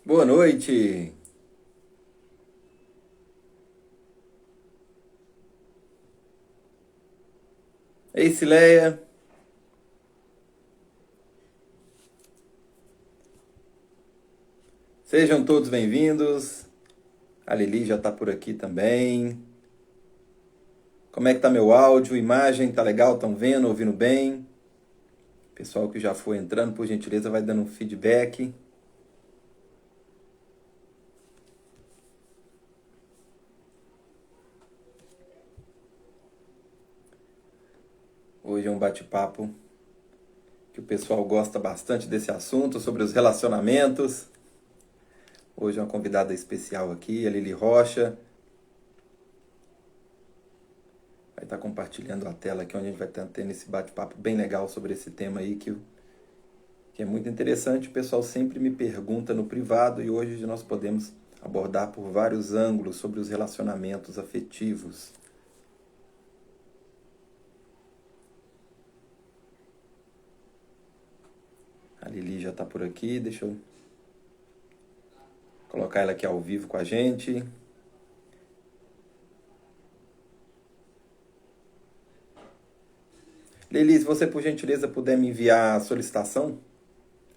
Boa noite. Ei, Cileia. Sejam todos bem-vindos. A Lili já está por aqui também. Como é que tá meu áudio, imagem? Tá legal? Estão vendo, ouvindo bem? Pessoal que já foi entrando, por gentileza, vai dando um feedback. Hoje é um bate-papo que o pessoal gosta bastante desse assunto, sobre os relacionamentos. Hoje é uma convidada especial aqui, a Lili Rocha. Vai estar compartilhando a tela aqui, onde a gente vai estar tendo esse bate-papo bem legal sobre esse tema aí que é muito interessante. O pessoal sempre me pergunta no privado e hoje nós podemos abordar por vários ângulos sobre os relacionamentos afetivos. A Lili já está por aqui, deixa eu colocar ela aqui ao vivo com a gente. Lili, se você por gentileza puder me enviar a solicitação,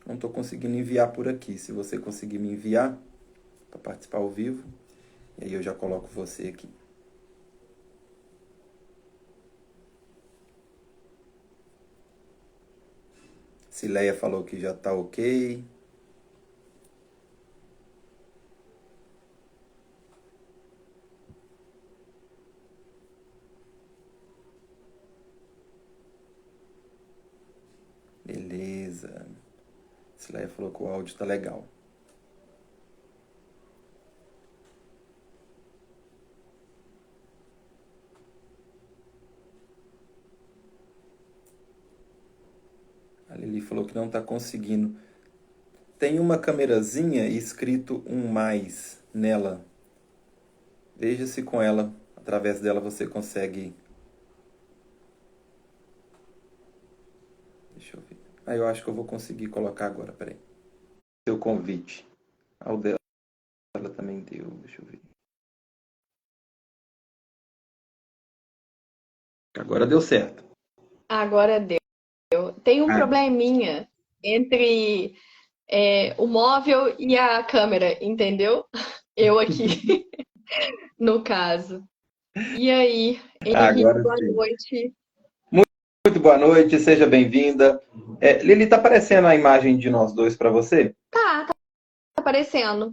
não estou conseguindo enviar por aqui. Se você conseguir me enviar para participar ao vivo, e aí eu já coloco você aqui. Cileia falou que já está ok. Beleza. Cileia falou que o áudio está legal. A Lili falou que não está conseguindo. Tem uma câmerazinha escrito um mais nela. Veja se com ela, através dela, você consegue. Deixa eu ver. Eu acho que eu vou conseguir colocar agora, peraí. Seu convite. Ao dela também deu, deixa eu ver. Agora deu certo. Agora deu. Tem um Ah, probleminha entre o móvel e a câmera, entendeu? Eu aqui, no caso. E aí, Henrique, agora boa sim. noite. Muito boa noite, seja bem-vinda. Lili, tá aparecendo a imagem de nós dois para você? Tá aparecendo.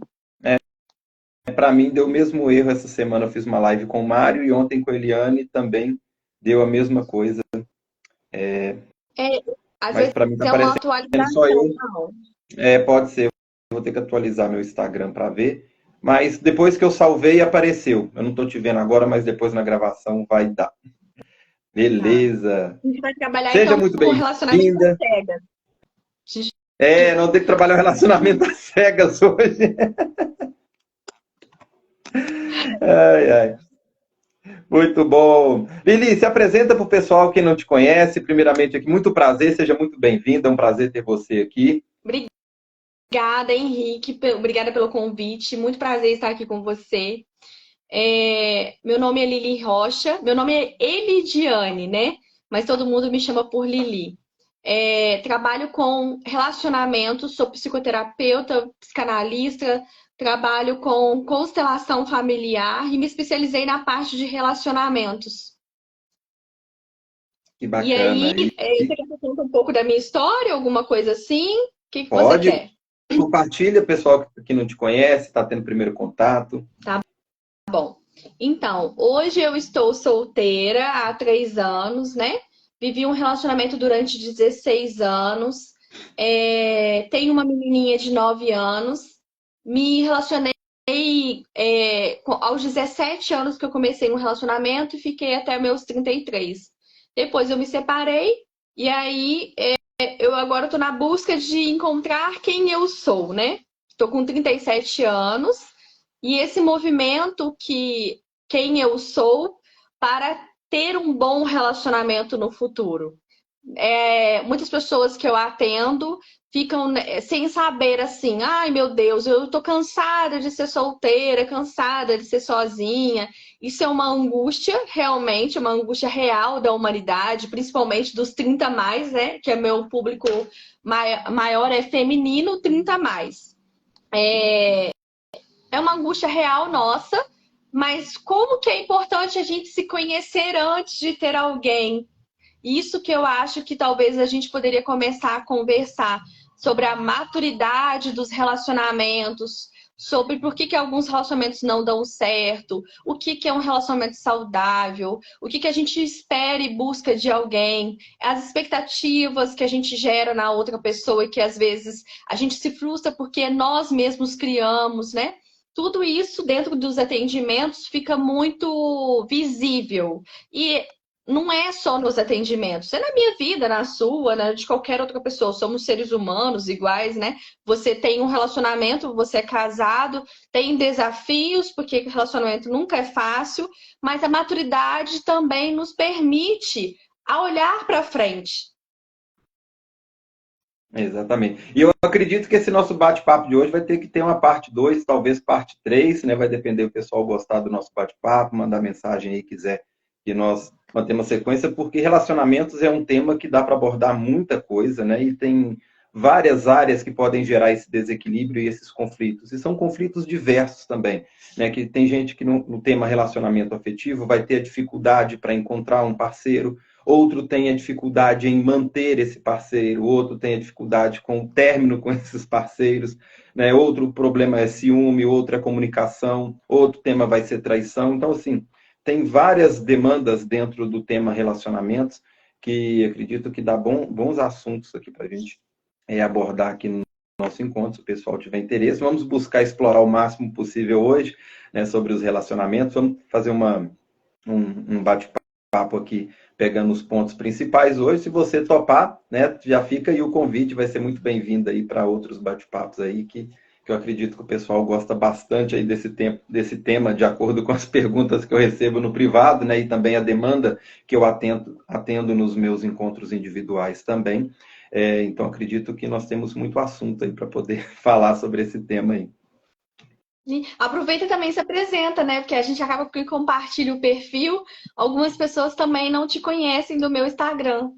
Para mim deu o mesmo erro essa semana. Eu fiz uma live com o Mário e ontem com a Eliane também deu a mesma coisa. É, às Mas vezes para mim tá é uma aparecendo só atualização, eu. não. Pode ser. Eu vou ter que atualizar meu Instagram para ver. Mas depois que eu salvei, apareceu. Eu não estou te vendo agora, mas depois na gravação vai dar. Tá. Beleza. A gente vai trabalhar Seja então muito com relacionamento às bem-vinda. cegas. Não ter que trabalhar o relacionamento às cegas hoje. Ai, ai. Muito bom. Lili, se apresenta para o pessoal que não te conhece. Primeiramente, aqui, muito prazer, seja muito bem-vinda. É um prazer ter você aqui. Obrigada, Henrique. Obrigada pelo convite. Muito prazer estar aqui com você. Meu nome é Lili Rocha. Meu nome é Elidiane, né? Mas todo mundo me chama por Lili. Trabalho com relacionamentos, sou psicoterapeuta, psicanalista, trabalho com constelação familiar e me especializei na parte de relacionamentos. Que E bacana. aí, você quer que eu conte um pouco da minha história, alguma coisa assim? O que você Pode, quer? compartilha, pessoal que não te conhece, está tendo primeiro contato. Tá bom. Então, hoje eu estou solteira há 3 anos, né? Vivi um relacionamento durante 16 anos. Tenho uma menininha de 9 anos. Me relacionei aos 17 anos que eu comecei um relacionamento e fiquei até meus 33. Depois eu me separei e aí eu agora estou na busca de encontrar quem eu sou, né? Estou com 37 anos e esse movimento que quem eu sou para ter um bom relacionamento no futuro. muitas pessoas que eu atendo ficam, né, sem saber assim, ai meu Deus, eu tô cansada de ser solteira, cansada de ser sozinha. Isso é uma angústia, realmente, uma angústia real da humanidade, principalmente dos 30 mais, né? Que é meu público maior é feminino, 30 mais. É uma angústia real nossa, mas como que é importante a gente se conhecer antes de ter alguém? Isso que eu acho que talvez a gente poderia começar a conversar sobre a maturidade dos relacionamentos, sobre por que alguns relacionamentos não dão certo, o que é um relacionamento saudável, o que a gente espera e busca de alguém, as expectativas que a gente gera na outra pessoa e que às vezes a gente se frustra porque nós mesmos criamos, né? Tudo isso dentro dos atendimentos fica muito visível. E não é só nos atendimentos, é na minha vida, na sua, na de qualquer outra pessoa. Somos seres humanos iguais, né? Você tem um relacionamento, você é casado, tem desafios, porque relacionamento nunca é fácil, mas a maturidade também nos permite a olhar para frente. Exatamente. E eu acredito que esse nosso bate-papo de hoje vai ter que ter uma parte 2, talvez parte 3, né? Vai depender do pessoal gostar do nosso bate-papo, mandar mensagem aí, quiser que nós mantemos sequência, porque relacionamentos é um tema que dá para abordar muita coisa, né? E tem várias áreas que podem gerar esse desequilíbrio e esses conflitos. E são conflitos diversos também, né? Que tem gente que no tema relacionamento afetivo vai ter dificuldade para encontrar um parceiro, outro tem a dificuldade em manter esse parceiro, outro tem a dificuldade com o término com esses parceiros, né? Outro problema é ciúme, outro é comunicação, outro tema vai ser traição. Então, assim, tem várias demandas dentro do tema relacionamentos que acredito que dá bons assuntos aqui para a gente abordar aqui no nosso encontro, se o pessoal tiver interesse. Vamos buscar explorar o máximo possível hoje, né, sobre os relacionamentos. Vamos fazer um bate-papo aqui, pegando os pontos principais hoje. Se você topar, né, já fica aí o convite, vai ser muito bem-vindo aí para outros bate-papos aí, que eu acredito que o pessoal gosta bastante aí desse tema, de acordo com as perguntas que eu recebo no privado, né, e também a demanda que eu atendo nos meus encontros individuais também. Então, acredito que nós temos muito assunto aí para poder falar sobre esse tema aí. E aproveita e também se apresenta, né? Porque a gente acaba que compartilha o perfil. Algumas pessoas também não te conhecem do meu Instagram.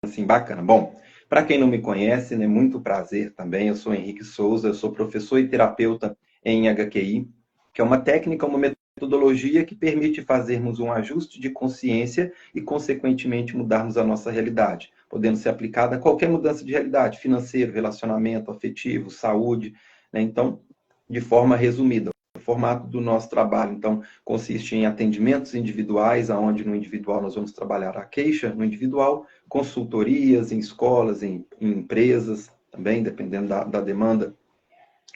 Assim, bacana. Bom, para quem não me conhece, né, muito prazer também. Eu sou Henrique Souza, eu sou professor e terapeuta em HQI, que é uma técnica, uma metodologia que permite fazermos um ajuste de consciência e, consequentemente, mudarmos a nossa realidade, podendo ser aplicada a qualquer mudança de realidade, financeiro, relacionamento, afetivo, saúde, né? Então, de forma resumida. O formato do nosso trabalho, então, consiste em atendimentos individuais, aonde no individual nós vamos trabalhar a queixa no individual, consultorias em escolas, em empresas, também, dependendo da demanda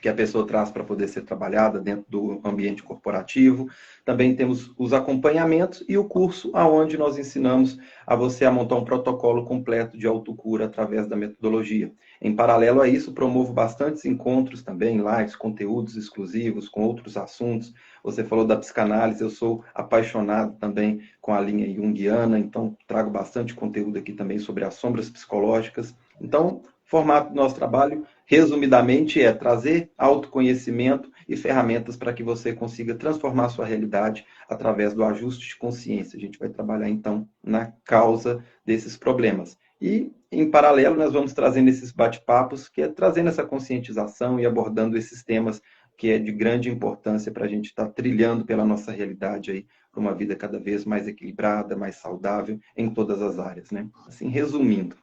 que a pessoa traz para poder ser trabalhada dentro do ambiente corporativo. Também temos os acompanhamentos e o curso, aonde nós ensinamos a você a montar um protocolo completo de autocura através da metodologia. Em paralelo a isso, promovo bastantes encontros também, lives, conteúdos exclusivos com outros assuntos. Você falou da psicanálise, eu sou apaixonado também com a linha junguiana, então trago bastante conteúdo aqui também sobre as sombras psicológicas. Então, o formato do nosso trabalho, resumidamente, é trazer autoconhecimento e ferramentas para que você consiga transformar a sua realidade através do ajuste de consciência. A gente vai trabalhar, então, na causa desses problemas. E, em paralelo, nós vamos trazendo esses bate-papos, que é trazendo essa conscientização e abordando esses temas que é de grande importância para a gente estar trilhando pela nossa realidade aí, para uma vida cada vez mais equilibrada, mais saudável, em todas as áreas, né? Assim, resumindo.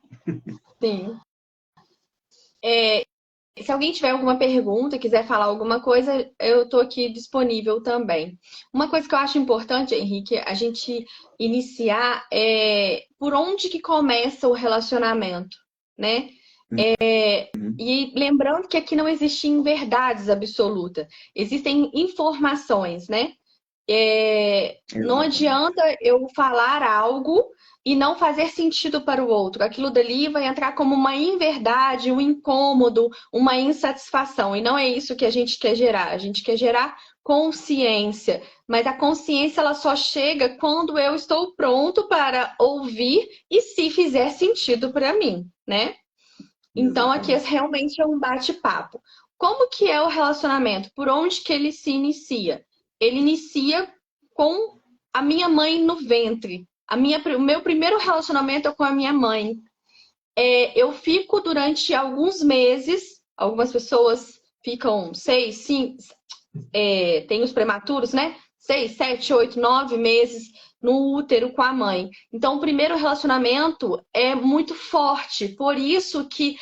Sim. Se alguém tiver alguma pergunta, quiser falar alguma coisa, eu estou aqui disponível também. Uma coisa que eu acho importante, Henrique, a gente iniciar por onde que começa o relacionamento, né? E lembrando que aqui não existem verdades absolutas, existem informações, né? Não Exatamente. adianta eu falar algo e não fazer sentido para o outro. Aquilo dali vai entrar como uma inverdade, um incômodo, uma insatisfação. E não é isso que a gente quer gerar. A gente quer gerar consciência, mas a consciência ela só chega quando eu estou pronto para ouvir e se fizer sentido para mim, né? Então aqui Exatamente. realmente é um bate-papo. Como que é o relacionamento? Por onde que ele se inicia? Ele inicia com a minha mãe no ventre. O meu primeiro relacionamento é com a minha mãe. Eu fico durante alguns meses, algumas pessoas ficam 6, 5, tem os prematuros, né? 6, 7, 8, 9 meses no útero com a mãe. Então, o primeiro relacionamento é muito forte. Por isso que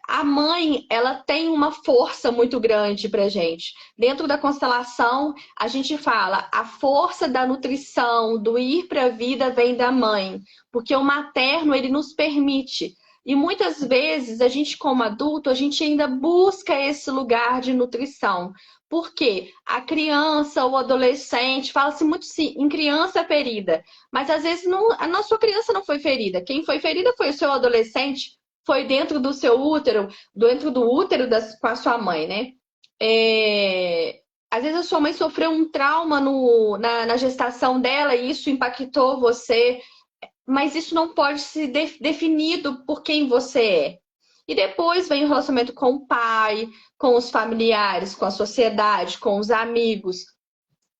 a mãe, ela tem uma força muito grande pra gente. Dentro da constelação, a gente fala, a força da nutrição, do ir para a vida vem da mãe. Porque o materno, ele nos permite. E muitas vezes, a gente como adulto, a gente ainda busca esse lugar de nutrição. Porque a criança, o adolescente, fala-se muito sim, em criança ferida, mas às vezes a sua criança não foi ferida. Quem foi ferida foi o seu adolescente, foi dentro do seu útero, dentro do útero com a sua mãe, né? Às vezes a sua mãe sofreu um trauma na gestação dela e isso impactou você, mas isso não pode ser definido por quem você é. E depois vem o relacionamento com o pai, com os familiares, com a sociedade, com os amigos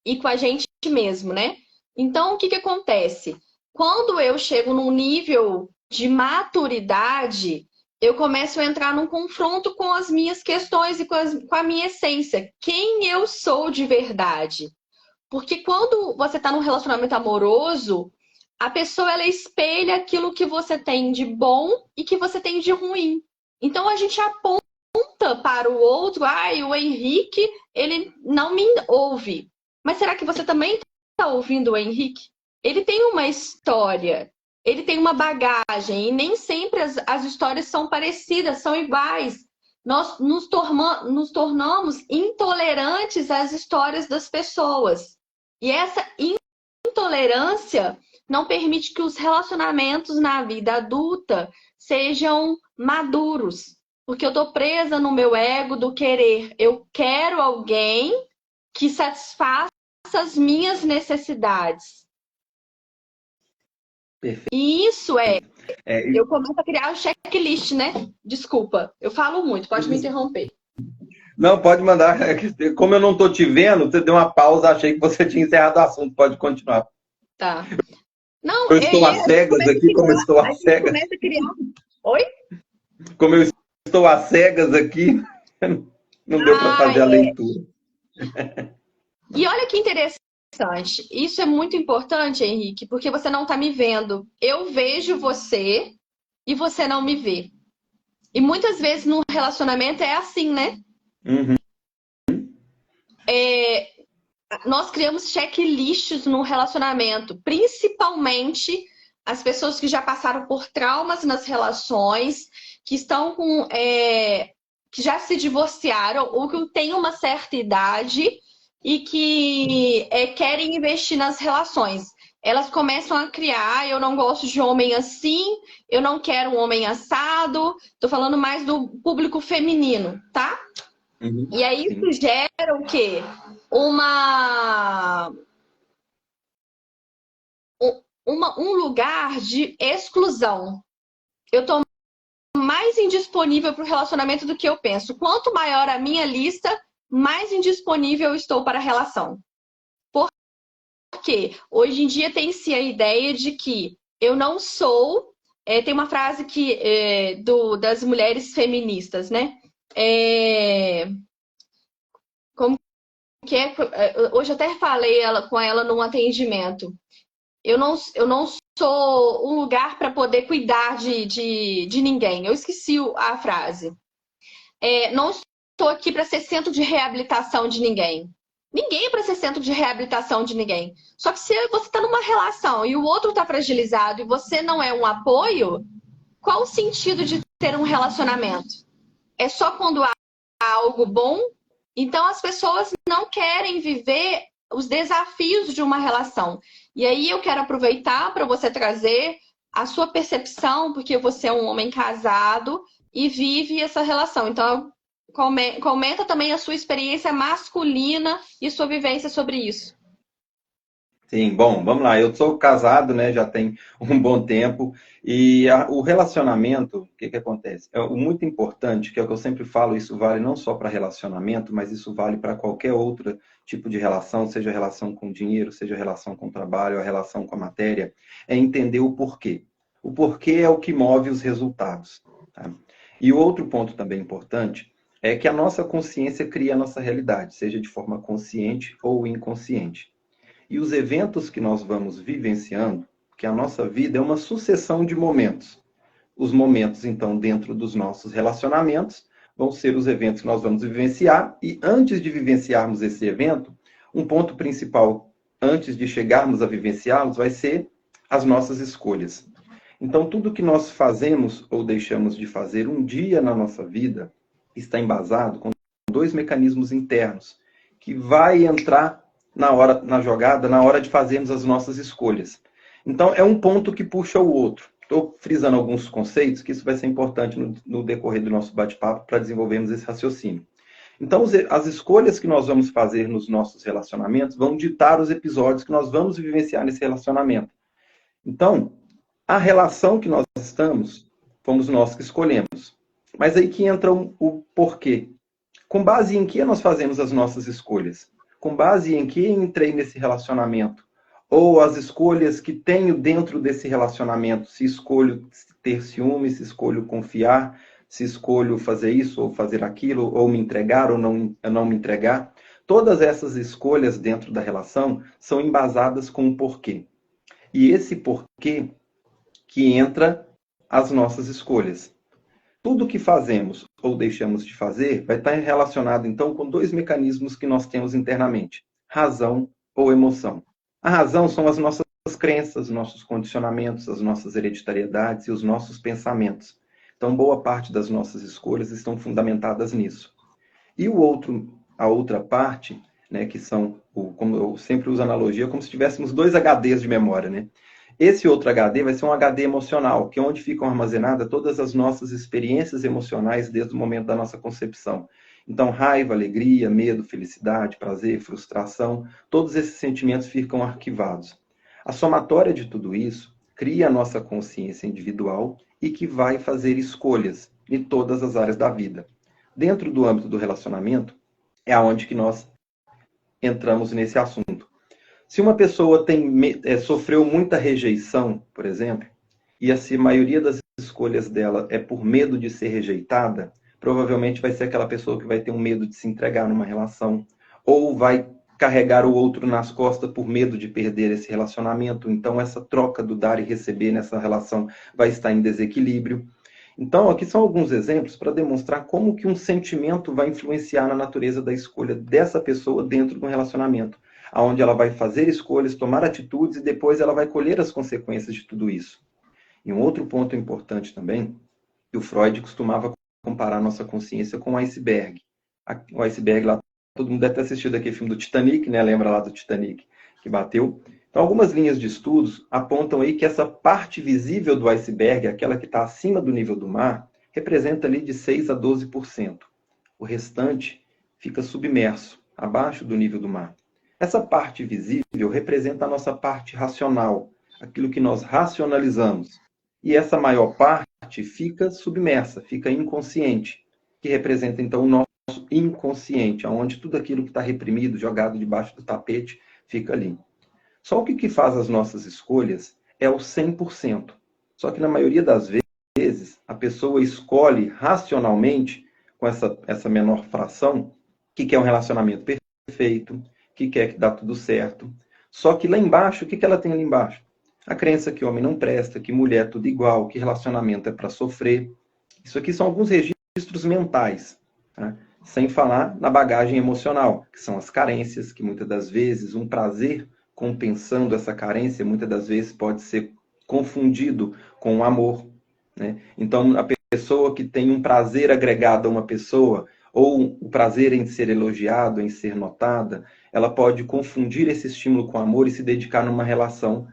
e com a gente mesmo, né? Então, o que que acontece? Quando eu chego num nível de maturidade, eu começo a entrar num confronto com as minhas questões e com a minha essência. Quem eu sou de verdade? Porque quando você está num relacionamento amoroso, a pessoa ela espelha aquilo que você tem de bom e que você tem de ruim. Então a gente aponta para o outro, o Henrique, ele não me ouve. Mas será que você também está ouvindo o Henrique? Ele tem uma história, ele tem uma bagagem, e nem sempre as histórias são parecidas, são iguais. Nós nos tornamos intolerantes às histórias das pessoas. E essa intolerância não permite que os relacionamentos na vida adulta sejam maduros. Porque eu tô presa no meu ego do querer. Eu quero alguém que satisfaça as minhas necessidades. Perfeito. E isso É, eu começo a criar o checklist, né? Desculpa, eu falo muito, pode me interromper. não, pode mandar. Como eu não estou te vendo, você deu uma pausa, achei que você tinha encerrado o assunto. Pode continuar. Tá. Não, Eu estou às a gente cegas começa a aqui, como eu criar. estou A às gente cegas. começa a criar. Oi? Como eu estou às cegas aqui, não deu para fazer a leitura. E olha que interessante. Isso é muito importante, Henrique, porque você não está me vendo. Eu vejo você e você não me vê. E muitas vezes no relacionamento é assim, né? Uhum. Nós criamos checklists no relacionamento, principalmente as pessoas que já passaram por traumas nas relações, que estão que já se divorciaram ou que têm uma certa idade e que querem investir nas relações. Elas começam a criar, eu não gosto de homem assim, eu não quero um homem assado. Tô falando mais do público feminino, tá? Uhum. E aí Sim. isso gera o quê? Um lugar de exclusão. Eu tô mais indisponível para o relacionamento do que eu penso. Quanto maior a minha lista, mais indisponível eu estou para a relação. Porque hoje em dia tem-se a ideia de que eu não sou. Tem uma frase das mulheres feministas, né? Como que é? Hoje eu até falei com ela num atendimento. Eu não sou um lugar para poder cuidar de ninguém. Eu esqueci a frase. Não estou aqui para ser centro de reabilitação de ninguém. Ninguém é para ser centro de reabilitação de ninguém. Só que se você está numa relação e o outro está fragilizado e você não é um apoio, qual o sentido de ter um relacionamento? É só quando há algo bom? Então as pessoas não querem viver os desafios de uma relação. E aí eu quero aproveitar para você trazer a sua percepção, porque você é um homem casado e vive essa relação. Então Comenta também a sua experiência masculina e sua vivência sobre isso. Sim, bom, vamos lá. Eu sou casado, né? Já tem um bom tempo. E o relacionamento, o que que acontece? É o muito importante, que é o que eu sempre falo, isso vale não só para relacionamento, mas isso vale para qualquer outro tipo de relação, seja relação com dinheiro, seja relação com trabalho, a relação com a matéria, é entender o porquê. O porquê é o que move os resultados, tá? E o outro ponto também importante é que a nossa consciência cria a nossa realidade, seja de forma consciente ou inconsciente. E os eventos que nós vamos vivenciando, que a nossa vida é uma sucessão de momentos. Os momentos, então, dentro dos nossos relacionamentos, vão ser os eventos que nós vamos vivenciar. E antes de vivenciarmos esse evento, um ponto principal, antes de chegarmos a vivenciá-los, vai ser as nossas escolhas. Então, tudo que nós fazemos ou deixamos de fazer um dia na nossa vida está embasado com dois mecanismos internos que vai entrar na jogada, na hora de fazermos as nossas escolhas. Então, é um ponto que puxa o outro. Estou frisando alguns conceitos, que isso vai ser importante no decorrer do nosso bate-papo para desenvolvermos esse raciocínio. Então, as escolhas que nós vamos fazer nos nossos relacionamentos vão ditar os episódios que nós vamos vivenciar nesse relacionamento. Então, a relação que nós estamos, fomos nós que escolhemos. Mas aí que entra o porquê. Com base em que nós fazemos as nossas escolhas? Com base em que entrei nesse relacionamento? Ou as escolhas que tenho dentro desse relacionamento? Se escolho ter ciúme, se escolho confiar, se escolho fazer isso ou fazer aquilo, ou me entregar ou não me entregar. Todas essas escolhas dentro da relação são embasadas com um porquê. E esse porquê que entra as nossas escolhas. Tudo que fazemos ou deixamos de fazer vai estar relacionado, então, com dois mecanismos que nós temos internamente: razão ou emoção. A razão são as nossas crenças, nossos condicionamentos, as nossas hereditariedades e os nossos pensamentos. Então, boa parte das nossas escolhas estão fundamentadas nisso. E a outra parte, né, que são, como eu sempre uso analogia, como se tivéssemos dois HDs de memória, né? Esse outro HD vai ser um HD emocional, que é onde ficam armazenadas todas as nossas experiências emocionais desde o momento da nossa concepção. Então, raiva, alegria, medo, felicidade, prazer, frustração, todos esses sentimentos ficam arquivados. A somatória de tudo isso cria a nossa consciência individual e que vai fazer escolhas em todas as áreas da vida. Dentro do âmbito do relacionamento, é aonde que nós entramos nesse assunto. Se uma pessoa sofreu muita rejeição, por exemplo, e a maioria das escolhas dela é por medo de ser rejeitada, provavelmente vai ser aquela pessoa que vai ter um medo de se entregar numa relação, ou vai carregar o outro nas costas por medo de perder esse relacionamento. Então, essa troca do dar e receber nessa relação vai estar em desequilíbrio. Então, aqui são alguns exemplos para demonstrar como que um sentimento vai influenciar na natureza da escolha dessa pessoa dentro de um relacionamento, onde ela vai fazer escolhas, tomar atitudes e depois ela vai colher as consequências de tudo isso. E um outro ponto importante também, que o Freud costumava comparar a nossa consciência com um iceberg. O iceberg lá, todo mundo deve ter assistido aquele filme do Titanic, né? Lembra lá do Titanic que bateu? Então, algumas linhas de estudos apontam aí que essa parte visível do iceberg, aquela que está acima do nível do mar, representa ali de 6 a 12%. O restante fica submerso, abaixo do nível do mar. Essa parte visível representa a nossa parte racional, aquilo que nós racionalizamos. E essa maior parte fica submersa, fica inconsciente, que representa então o nosso inconsciente, onde tudo aquilo que está reprimido, jogado debaixo do tapete, fica ali. Só o que faz as nossas escolhas é o 100%. Só que na maioria das vezes, a pessoa escolhe racionalmente, com essa menor fração, que quer um relacionamento perfeito, que quer que dá tudo certo. Só que lá embaixo, o que ela tem ali embaixo? A crença que homem não presta, que mulher é tudo igual, que relacionamento é para sofrer. Isso aqui são alguns registros mentais, tá? Sem falar na bagagem emocional, que são as carências, que muitas das vezes um prazer compensando essa carência, muitas das vezes pode ser confundido com o amor, né? Então, a pessoa que tem um prazer agregado a uma pessoa, ou o prazer em ser elogiado, em ser notada, ela pode confundir esse estímulo com amor e se dedicar numa relação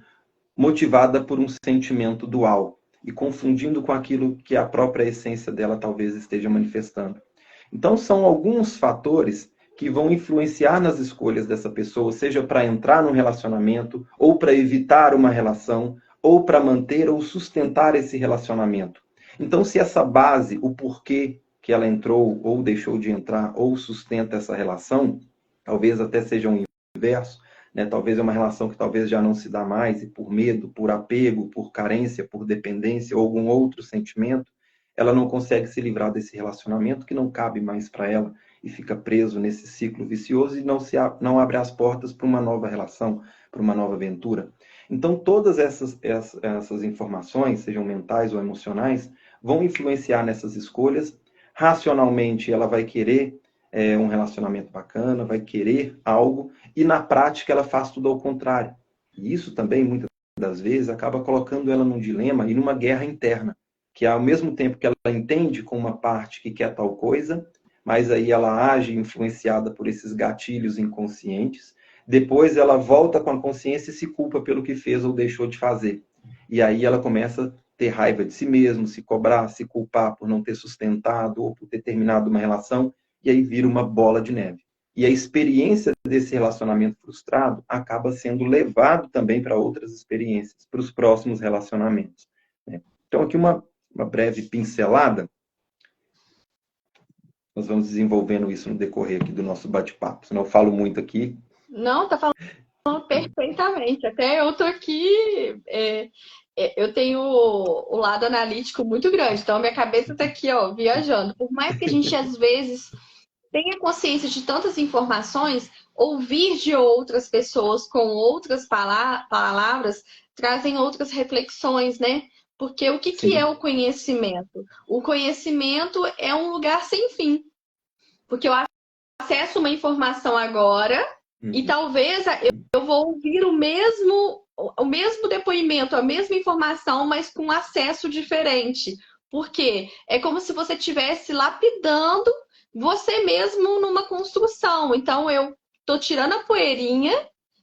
motivada por um sentimento dual e confundindo com aquilo que a própria essência dela talvez esteja manifestando. Então, são alguns fatores que vão influenciar nas escolhas dessa pessoa, seja para entrar num relacionamento, ou para evitar uma relação, ou para manter ou sustentar esse relacionamento. Então, se essa base, o porquê que ela entrou, ou deixou de entrar, ou sustenta essa relação, talvez até seja um inverso, né? Talvez é uma relação que talvez já não se dá mais, e por medo, por apego, por carência, por dependência, ou algum outro sentimento, ela não consegue se livrar desse relacionamento que não cabe mais para ela, e fica preso nesse ciclo vicioso e não abre as portas para uma nova relação, para uma nova aventura. Então, todas essas informações, sejam mentais ou emocionais, vão influenciar nessas escolhas. Racionalmente, ela vai querer um relacionamento bacana, vai querer algo, e na prática ela faz tudo ao contrário. E isso também, muitas das vezes, acaba colocando ela num dilema e numa guerra interna, que ao mesmo tempo que ela entende com uma parte que quer tal coisa, mas aí ela age influenciada por esses gatilhos inconscientes, depois ela volta com a consciência e se culpa pelo que fez ou deixou de fazer. E aí ela começa a ter raiva de si mesmo, se cobrar, se culpar por não ter sustentado ou por ter terminado uma relação, e aí vira uma bola de neve. E a experiência desse relacionamento frustrado acaba sendo levado também para outras experiências, para os próximos relacionamentos. Então, aqui uma breve pincelada. Nós vamos desenvolvendo isso no decorrer aqui do nosso bate-papo. Senão eu falo muito aqui. Não, tá falando perfeitamente. Até eu tô aqui, eu tenho o lado analítico muito grande, então minha cabeça tá aqui, ó, viajando. Por mais que a gente às vezes tenha consciência de tantas informações, ouvir de outras pessoas com outras palavras trazem outras reflexões, né? Porque o que que é Sim. o conhecimento? O conhecimento é um lugar sem fim. Porque eu acesso uma informação agora e talvez eu vou ouvir o mesmo depoimento, a mesma informação, mas com acesso diferente. Porque é como se você estivesse lapidando você mesmo numa construção. Então, eu estou tirando a poeirinha,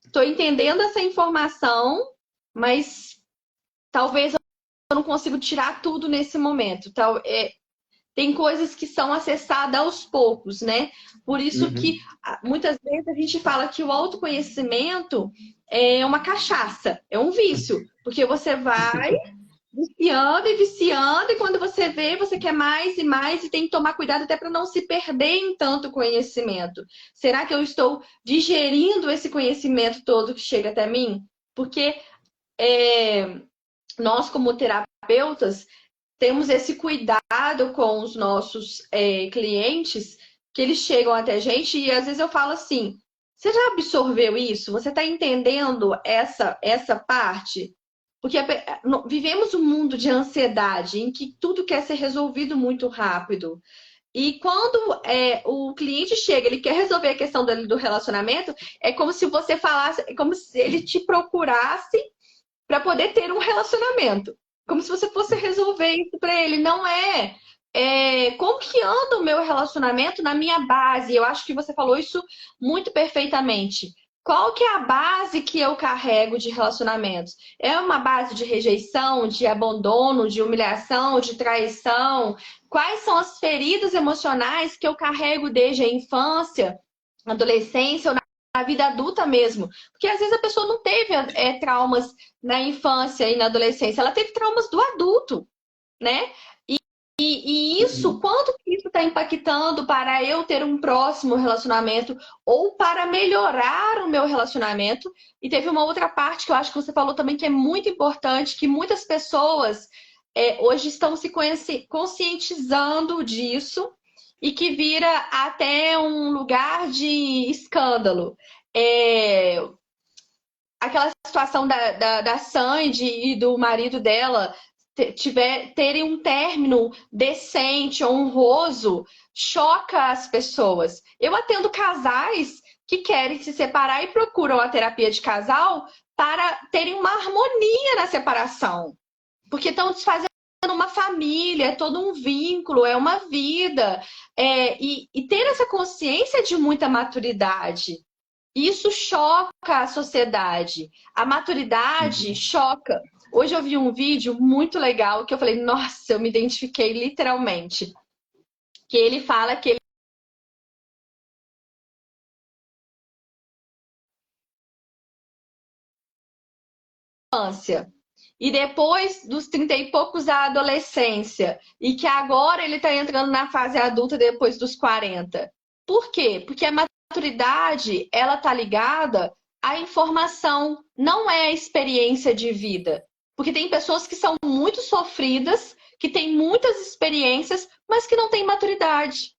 estou entendendo essa informação, mas talvez eu não consiga tirar tudo nesse momento. Então, tem coisas que são acessadas aos poucos, né? Por isso que muitas vezes a gente fala que o autoconhecimento é uma cachaça, é um vício, porque você vai viciando, e quando você vê, você quer mais e mais, e tem que tomar cuidado até para não se perder em tanto conhecimento. Será que eu estou digerindo esse conhecimento todo que chega até mim? Porque nós, como terapeutas, temos esse cuidado com os nossos clientes, que eles chegam até a gente e às vezes eu falo assim, você já absorveu isso? Você está entendendo essa parte? Porque vivemos um mundo de ansiedade em que tudo quer ser resolvido muito rápido. E quando o cliente chega, ele quer resolver a questão do relacionamento, é como se você falasse, é como se ele te procurasse para poder ter um relacionamento. Como se você fosse resolver isso para ele. Não como que anda o meu relacionamento na minha base. Eu acho que você falou isso muito perfeitamente. Qual que é a base que eu carrego de relacionamentos? É uma base de rejeição, de abandono, de humilhação, de traição? Quais são as feridas emocionais que eu carrego desde a infância, adolescência ou na vida adulta mesmo? Porque às vezes a pessoa não teve traumas na infância e na adolescência, ela teve traumas do adulto, né? E isso, quanto que isso está impactando para eu ter um próximo relacionamento ou para melhorar o meu relacionamento? E teve uma outra parte que eu acho que você falou também que é muito importante, que muitas pessoas hoje estão se conscientizando disso e que vira até um lugar de escândalo. Aquela situação da Sandy e do marido dela terem um término decente, honroso, choca as pessoas. Eu atendo casais que querem se separar e procuram a terapia de casal para terem uma harmonia na separação. Porque estão desfazendo uma família, é todo um vínculo, é uma vida. E ter essa consciência de muita maturidade. Isso choca a sociedade. A maturidade choca. Hoje eu vi um vídeo muito legal que eu falei, nossa, eu me identifiquei literalmente. Que ele fala que infância e depois dos 30 e poucos a adolescência, e que agora ele está entrando na fase adulta depois dos 40. Por quê? Porque a maturidade, ela está ligada à informação, não é a experiência de vida. Porque tem pessoas que são muito sofridas, que têm muitas experiências, mas que não têm maturidade.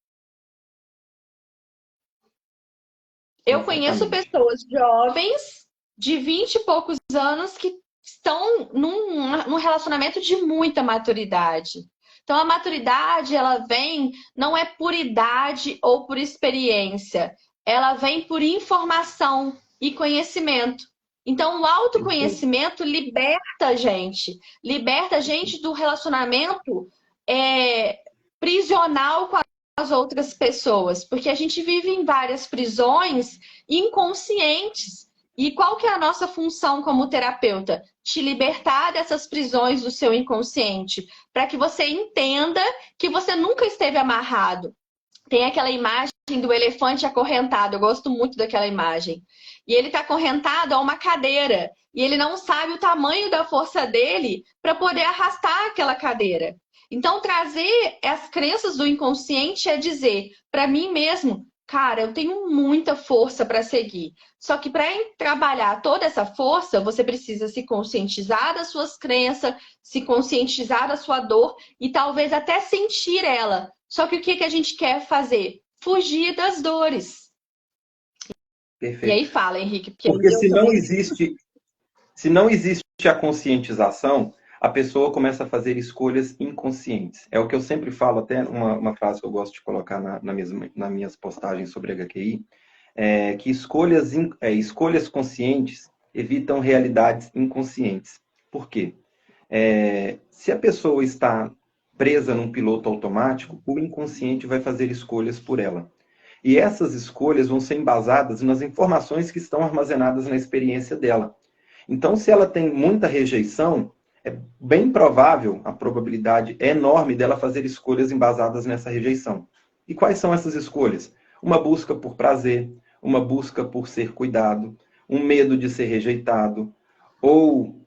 Eu conheço Exatamente. pessoas jovens de 20 e poucos anos que estão num relacionamento de muita maturidade. Então, a maturidade, ela vem, não é por idade ou por experiência, ela vem por informação e conhecimento. Então, o Perfeito. autoconhecimento liberta a gente do relacionamento prisional com as outras pessoas, porque a gente vive em várias prisões inconscientes. E qual que é a nossa função como terapeuta? Te libertar dessas prisões do seu inconsciente, para que você entenda que você nunca esteve amarrado. Tem aquela imagem do elefante acorrentado, eu gosto muito daquela imagem. E ele está acorrentado a uma cadeira, e ele não sabe o tamanho da força dele para poder arrastar aquela cadeira. Então, trazer as crenças do inconsciente é dizer para mim mesmo, cara, eu tenho muita força para seguir. Só que para trabalhar toda essa força, você precisa se conscientizar das suas crenças, se conscientizar da sua dor e talvez até sentir ela. Só que o que a gente quer fazer? Fugir das dores. E Perfeito. aí fala, Henrique, porque aí Porque eu também. se não existe a conscientização, a pessoa começa a fazer escolhas inconscientes. É o que eu sempre falo, até uma frase que eu gosto de colocar nas minhas postagens sobre HQI, que escolhas conscientes evitam realidades inconscientes. Por quê? Se a pessoa está presa num piloto automático, o inconsciente vai fazer escolhas por ela. E essas escolhas vão ser embasadas nas informações que estão armazenadas na experiência dela. Então, se ela tem muita rejeição, é bem provável, a probabilidade é enorme dela fazer escolhas embasadas nessa rejeição. E quais são essas escolhas? Uma busca por prazer, uma busca por ser cuidado, um medo de ser rejeitado, ou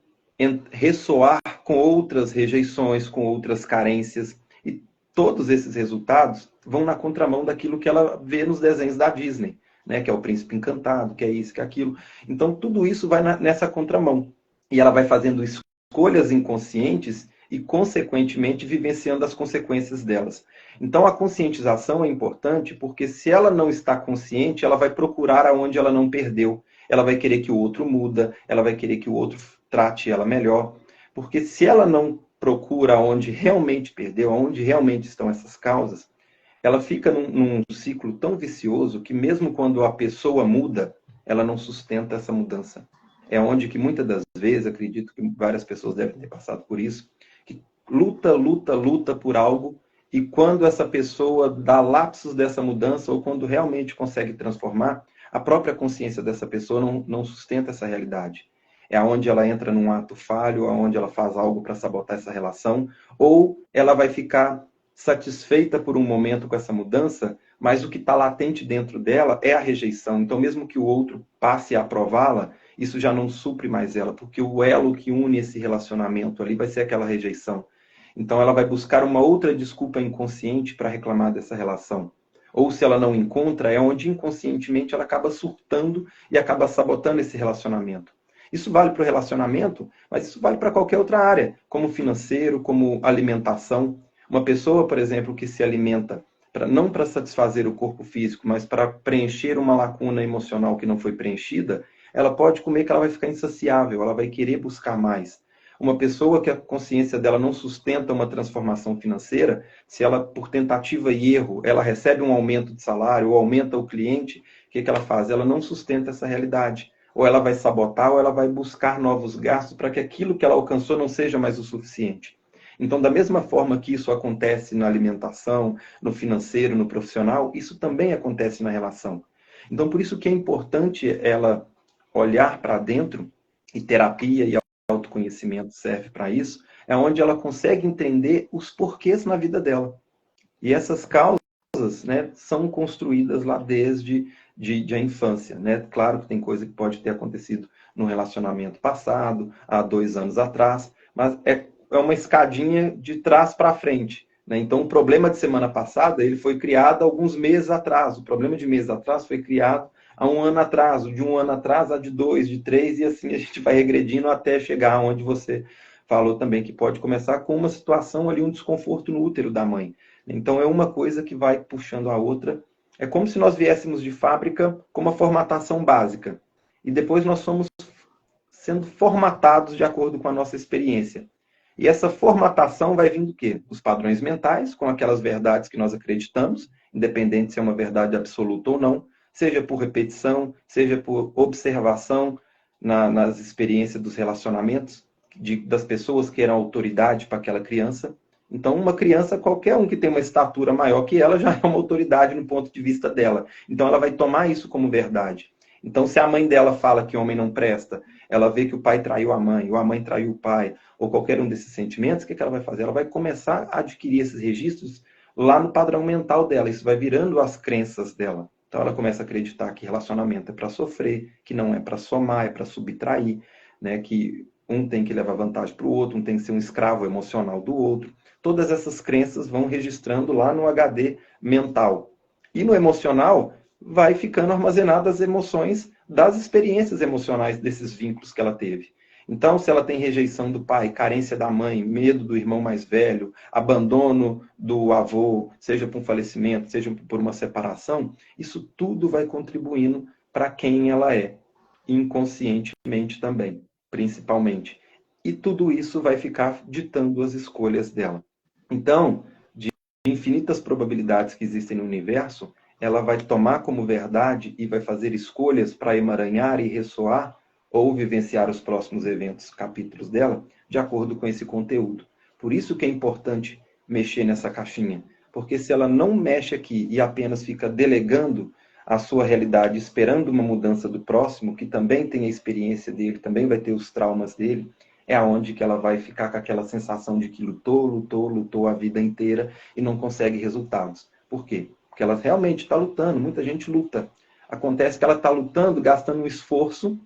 ressoar com outras rejeições, com outras carências. E todos esses resultados vão na contramão daquilo que ela vê nos desenhos da Disney, né? Que é o príncipe encantado, que é isso, que é aquilo. Então, tudo isso vai nessa contramão. E ela vai fazendo escolhas inconscientes e, consequentemente, vivenciando as consequências delas. Então, a conscientização é importante porque, se ela não está consciente, ela vai procurar aonde ela não perdeu. Ela vai querer que o outro muda, ela vai querer que o outro trate ela melhor. Porque, se ela não procura onde realmente perdeu, onde realmente estão essas causas, ela fica num ciclo tão vicioso que, mesmo quando a pessoa muda, ela não sustenta essa mudança. É onde que muitas das vezes, acredito que várias pessoas devem ter passado por isso, que luta, luta, luta por algo, e quando essa pessoa dá lapsos dessa mudança, ou quando realmente consegue transformar, a própria consciência dessa pessoa não sustenta essa realidade. É onde ela entra num ato falho, onde ela faz algo para sabotar essa relação, ou ela vai ficar satisfeita por um momento com essa mudança, mas o que está latente dentro dela é a rejeição. Então, mesmo que o outro passe a aprová-la, isso já não supre mais ela, porque o elo que une esse relacionamento ali vai ser aquela rejeição. Então, ela vai buscar uma outra desculpa inconsciente para reclamar dessa relação. Ou, se ela não encontra, é onde inconscientemente ela acaba surtando e acaba sabotando esse relacionamento. Isso vale para o relacionamento, mas isso vale para qualquer outra área, como financeiro, como alimentação. Uma pessoa, por exemplo, que se alimenta não para satisfazer o corpo físico, mas para preencher uma lacuna emocional que não foi preenchida, ela pode comer que ela vai ficar insaciável, ela vai querer buscar mais. Uma pessoa que a consciência dela não sustenta uma transformação financeira, se ela, por tentativa e erro, ela recebe um aumento de salário ou aumenta o cliente, o que ela faz? Ela não sustenta essa realidade. Ou ela vai sabotar, ou ela vai buscar novos gastos para que aquilo que ela alcançou não seja mais o suficiente. Então, da mesma forma que isso acontece na alimentação, no financeiro, no profissional, isso também acontece na relação. Então, por isso que é importante ela olhar para dentro, e terapia e autoconhecimento serve para isso, é onde ela consegue entender os porquês na vida dela. E essas causas, né, são construídas lá desde de a infância, né? Claro que tem coisa que pode ter acontecido no relacionamento passado, há 2 anos atrás, mas é uma escadinha de trás para frente, né? Então, o problema de semana passada, ele foi criado alguns meses atrás. O problema de meses atrás foi criado há um ano atrás, de um ano atrás a de 2, de 3, e assim a gente vai regredindo até chegar onde você falou também, que pode começar com uma situação ali, um desconforto no útero da mãe. Então, é uma coisa que vai puxando a outra. É como se nós viéssemos de fábrica com uma formatação básica. E depois nós somos sendo formatados de acordo com a nossa experiência. E essa formatação vai vindo do quê? Dos padrões mentais, com aquelas verdades que nós acreditamos, independente se é uma verdade absoluta ou não, seja por repetição, seja por observação nas experiências dos relacionamentos das pessoas que eram autoridade para aquela criança. Então, uma criança, qualquer um que tem uma estatura maior que ela, já é uma autoridade no ponto de vista dela. Então, ela vai tomar isso como verdade. Então, se a mãe dela fala que homem não presta, ela vê que o pai traiu a mãe, ou a mãe traiu o pai, ou qualquer um desses sentimentos, o que ela vai fazer? Ela vai começar a adquirir esses registros lá no padrão mental dela. Isso vai virando as crenças dela. Então, ela começa a acreditar que relacionamento é para sofrer, que não é para somar, é para subtrair, né? Que um tem que levar vantagem para o outro, um tem que ser um escravo emocional do outro. Todas essas crenças vão registrando lá no HD mental. E no emocional, vai ficando armazenadas as emoções das experiências emocionais desses vínculos que ela teve. Então, se ela tem rejeição do pai, carência da mãe, medo do irmão mais velho, abandono do avô, seja por um falecimento, seja por uma separação, isso tudo vai contribuindo para quem ela é, inconscientemente também, principalmente. E tudo isso vai ficar ditando as escolhas dela. Então, de infinitas probabilidades que existem no universo, ela vai tomar como verdade e vai fazer escolhas para emaranhar e ressoar ou vivenciar os próximos eventos, capítulos dela, de acordo com esse conteúdo. Por isso que é importante mexer nessa caixinha, porque se ela não mexe aqui e apenas fica delegando a sua realidade, esperando uma mudança do próximo, que também tem a experiência dele, também vai ter os traumas dele, é aonde que ela vai ficar com aquela sensação de que lutou, lutou, lutou a vida inteira e não consegue resultados. Por quê? Porque ela realmente está lutando, muita gente luta. Acontece que ela está lutando, gastando um esforço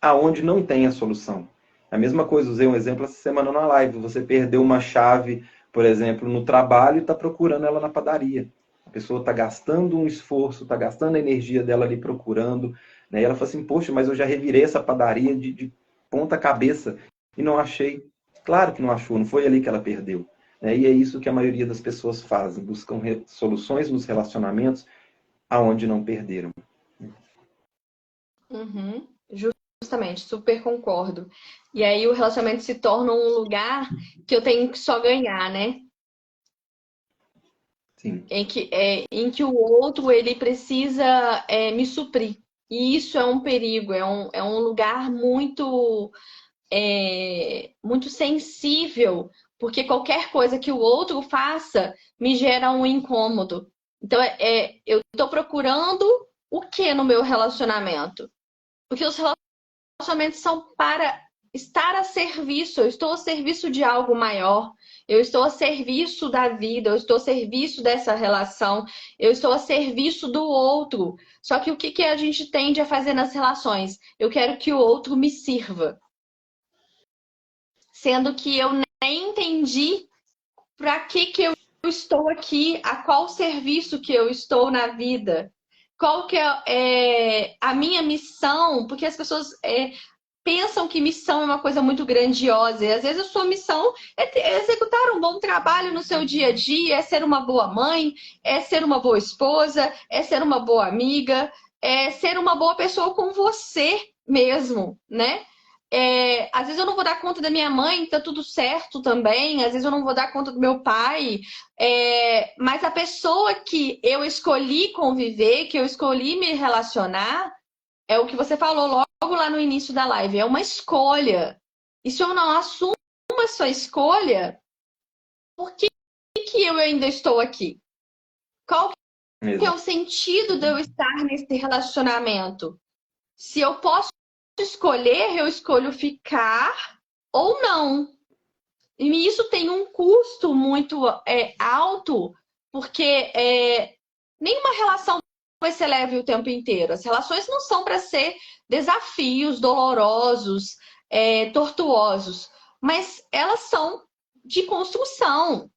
aonde não tem a solução. A mesma coisa, usei um exemplo essa semana na live. Você perdeu uma chave, por exemplo, no trabalho e está procurando ela na padaria. A pessoa está gastando um esforço, está gastando a energia dela ali procurando. Né? E ela fala assim, poxa, mas eu já revirei essa padaria de ponta cabeça e não achei. Claro que não achou, não foi ali que ela perdeu. Né? E é isso que a maioria das pessoas fazem, buscam soluções nos relacionamentos aonde não perderam. Uhum. Justamente, super concordo. E aí o relacionamento se torna um lugar que eu tenho que só ganhar, né? Sim. Em que o outro ele precisa me suprir. E isso é um perigo, é um lugar muito sensível, porque qualquer coisa que o outro faça me gera um incômodo. Então, eu estou procurando o que no meu relacionamento? Porque os relacionamentos são para estar a serviço, eu estou a serviço de algo maior, eu estou a serviço da vida, eu estou a serviço dessa relação, eu estou a serviço do outro. Só que o que a gente tende a fazer nas relações? Eu quero que o outro me sirva, sendo que eu nem entendi para que eu estou aqui, a qual serviço que eu estou na vida. Qual que é a minha missão? Porque as pessoas pensam que missão é uma coisa muito grandiosa. E às vezes a sua missão é executar um bom trabalho no seu dia a dia, é ser uma boa mãe, é ser uma boa esposa, é ser uma boa amiga, é ser uma boa pessoa com você mesmo, né? Às vezes eu não vou dar conta da minha mãe, tá tudo certo também. Às vezes eu não vou dar conta do meu pai. Mas a pessoa que eu escolhi conviver, que eu escolhi me relacionar, é o que você falou logo lá no início da live. É uma escolha. E se eu não assumo essa escolha, por que eu ainda estou aqui? Qual que é o sentido de eu estar nesse relacionamento? Se eu posso escolher, eu escolho ficar ou não. E isso tem um custo muito alto, porque nenhuma relação vai ser leve o tempo inteiro. As relações não são para ser desafios dolorosos, tortuosos, mas elas são de construção.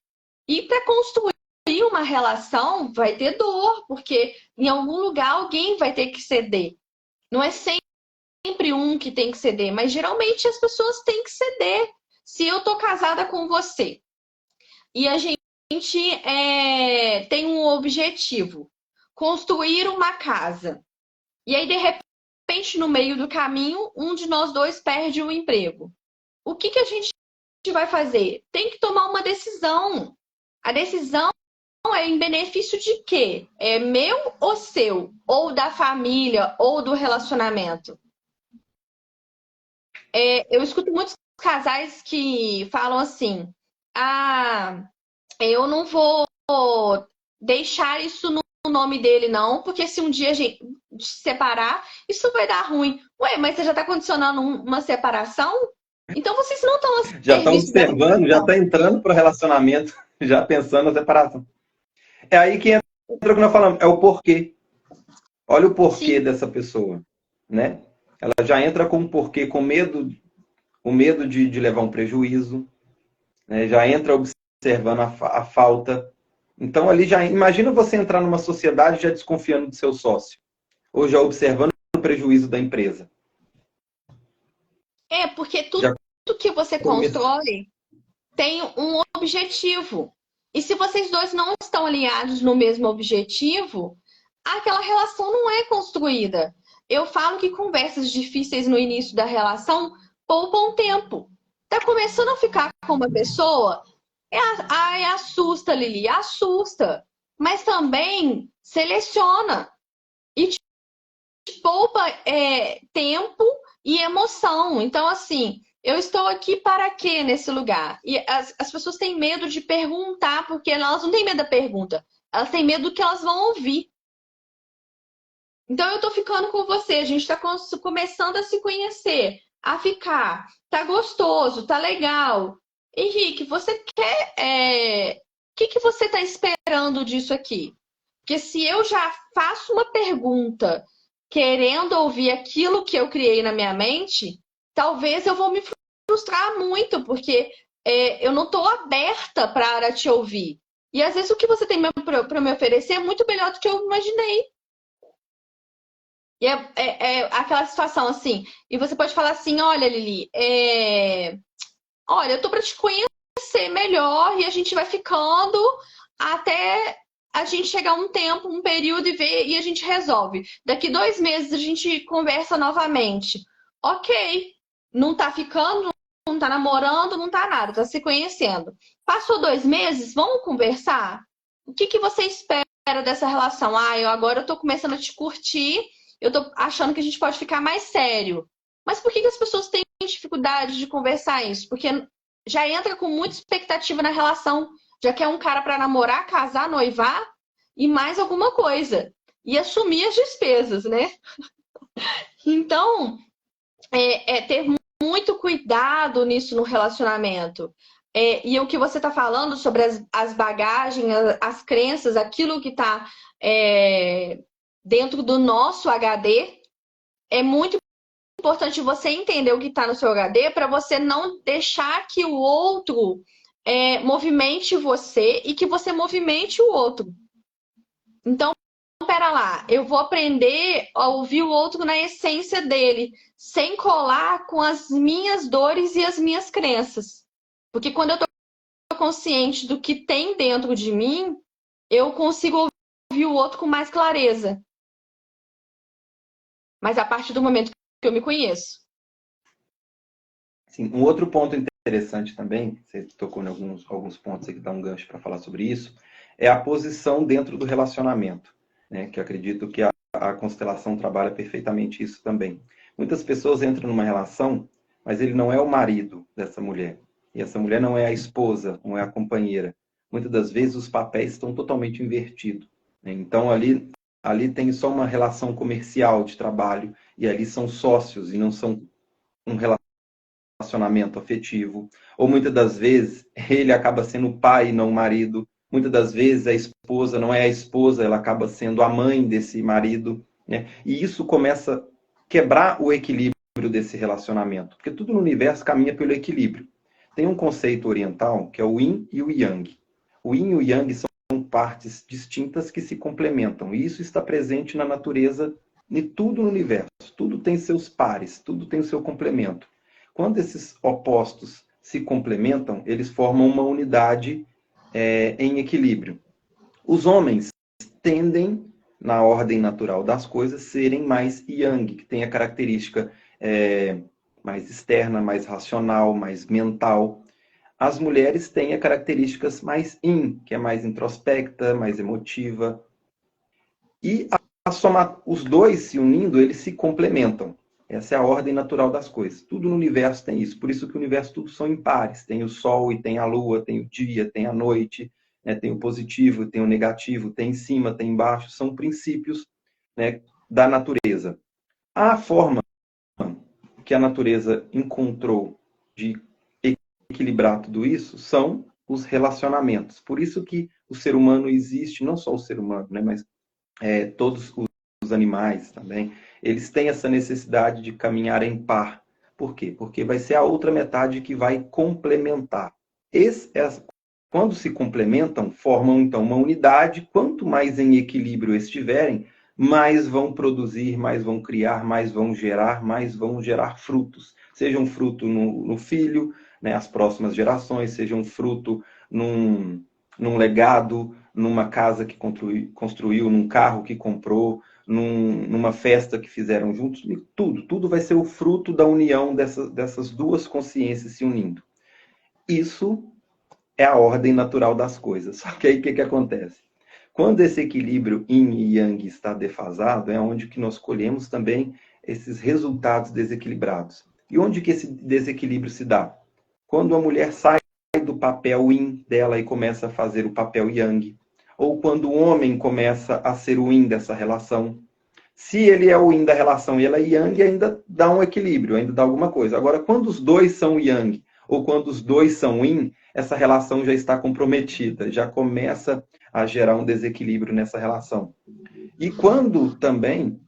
E para construir uma relação vai ter dor, porque em algum lugar alguém vai ter que ceder. Não é sempre um que tem que ceder, mas geralmente as pessoas têm que ceder. Se eu tô casada com você e a gente tem um objetivo, construir uma casa, e aí de repente no meio do caminho um de nós dois perde o emprego. O que a gente vai fazer? Tem que tomar uma decisão. A decisão é em benefício de quê? É meu ou seu? Ou da família, ou do relacionamento? Eu escuto muitos casais que falam assim: ah, eu não vou deixar isso no nome dele, não, porque se um dia a gente se separar, isso vai dar ruim. Ué, mas você já está condicionando uma separação? Então vocês não estão a Já está serviço da observando, já relação. está entrando para o relacionamento, já pensando na separação. É aí que entra o que nós falamos, é o porquê. Olha o porquê Sim. dessa pessoa, né? Ela já entra com um porquê, com medo, o medo de levar um prejuízo, né? Já entra observando a falta. Então ali já imagina você entrar numa sociedade já desconfiando do seu sócio, ou já observando o prejuízo da empresa. Porque tudo Já que você começa. constrói tem um objetivo. E se vocês dois não estão alinhados no mesmo objetivo, aquela relação não é construída. Eu falo que conversas difíceis no início da relação poupam tempo. Tá começando a ficar com uma pessoa, ai, assusta, Lili, assusta. Mas também seleciona e te poupa tempo e emoção. Então, assim, eu estou aqui para quê nesse lugar? E as pessoas têm medo de perguntar, porque elas não têm medo da pergunta, elas têm medo do que elas vão ouvir. Então, eu tô ficando com você, a gente tá começando a se conhecer, a ficar. Tá gostoso, tá legal. Henrique, você quer. O que você tá esperando disso aqui? Porque se eu já faço uma pergunta querendo ouvir aquilo que eu criei na minha mente, talvez eu vou me frustrar muito, porque eu não estou aberta para te ouvir. E às vezes o que você tem para me oferecer é muito melhor do que eu imaginei. E é aquela situação assim. E você pode falar assim: olha, Lili, olha, eu tô para te conhecer melhor e a gente vai ficando até a gente chegar um tempo, um período e ver e a gente resolve. Daqui 2 meses a gente conversa novamente. Ok, não tá ficando, não tá namorando, não tá nada, tá se conhecendo. Passou 2 meses, vamos conversar? O que você espera dessa relação? Agora eu tô começando a te curtir, eu tô achando que a gente pode ficar mais sério. Mas por que as pessoas têm dificuldade de conversar isso? Porque já entra com muita expectativa na relação, já quer um cara para namorar, casar, noivar e mais alguma coisa. E assumir as despesas, né? Então, ter muito cuidado nisso no relacionamento. E o que você está falando sobre as bagagens, as crenças, aquilo que está dentro do nosso HD, é muito importante você entender o que está no seu HD para você não deixar que o outro movimente você e que você movimente o outro. Então, pera lá, eu vou aprender a ouvir o outro na essência dele, sem colar com as minhas dores e as minhas crenças. Porque quando eu estou consciente do que tem dentro de mim, eu consigo ouvir o outro com mais clareza. Mas a partir do momento que eu me conheço. Sim, um outro ponto interessante também, você tocou em alguns pontos aqui, dá um gancho para falar sobre isso, é a posição dentro do relacionamento, né? Que eu acredito que a constelação trabalha perfeitamente isso também. Muitas pessoas entram numa relação, mas ele não é o marido dessa mulher. E essa mulher não é a esposa, não é a companheira. Muitas das vezes os papéis estão totalmente invertidos, né? Então ali tem só uma relação comercial de trabalho, e ali são sócios e não são um relacionamento afetivo, ou muitas das vezes ele acaba sendo o pai e não o marido, Muitas das vezes a esposa não é a esposa, ela acaba sendo a mãe desse marido, né? E isso começa a quebrar o equilíbrio desse relacionamento, porque tudo no universo caminha pelo equilíbrio. Tem um conceito oriental que é o yin e o yang. O yin e o yang são partes distintas que se complementam, e isso está presente na natureza, em tudo no universo. Tudo tem seus pares, tudo tem o seu complemento. Quando esses opostos se complementam, eles formam uma unidade em equilíbrio. Os homens tendem, na ordem natural das coisas, serem mais yang, que tem a característica mais externa, mais racional, mais mental. As mulheres têm as características mais yin, que é mais introspecta, mais emotiva. E os dois se unindo, eles se complementam. Essa é a ordem natural das coisas. Tudo no universo tem isso. Por isso que o universo tudo são impares. Tem o sol e tem a lua, tem o dia, tem a noite, né? Tem o positivo, tem o negativo, tem em cima, tem embaixo. São princípios, né, da natureza. A forma que a natureza encontrou de equilibrar tudo isso são os relacionamentos. Por isso que o ser humano existe, não só o ser humano, né, mas todos os animais também, eles têm essa necessidade de caminhar em par. Por quê? Porque vai ser a outra metade que vai complementar. Quando se complementam, formam então uma unidade. Quanto mais em equilíbrio estiverem, mais vão produzir, mais vão criar, mais vão gerar frutos. Seja um fruto no filho, né, as próximas gerações, seja um fruto num legado, numa casa que construiu, num carro que comprou, numa festa que fizeram juntos. Tudo vai ser o fruto da união dessas duas consciências se unindo. Isso é a ordem natural das coisas. Só que aí o que acontece? Quando esse equilíbrio yin e yang está defasado, é onde que nós colhemos também esses resultados desequilibrados. E onde que esse desequilíbrio se dá? Quando a mulher sai do papel yin dela e começa a fazer o papel yang. Ou quando o homem começa a ser o yin dessa relação. Se ele é o yin da relação e ela é yang, ainda dá um equilíbrio, ainda dá alguma coisa. Agora, quando os dois são yang, ou quando os dois são yin, essa relação já está comprometida, já começa a gerar um desequilíbrio nessa relação. E quando também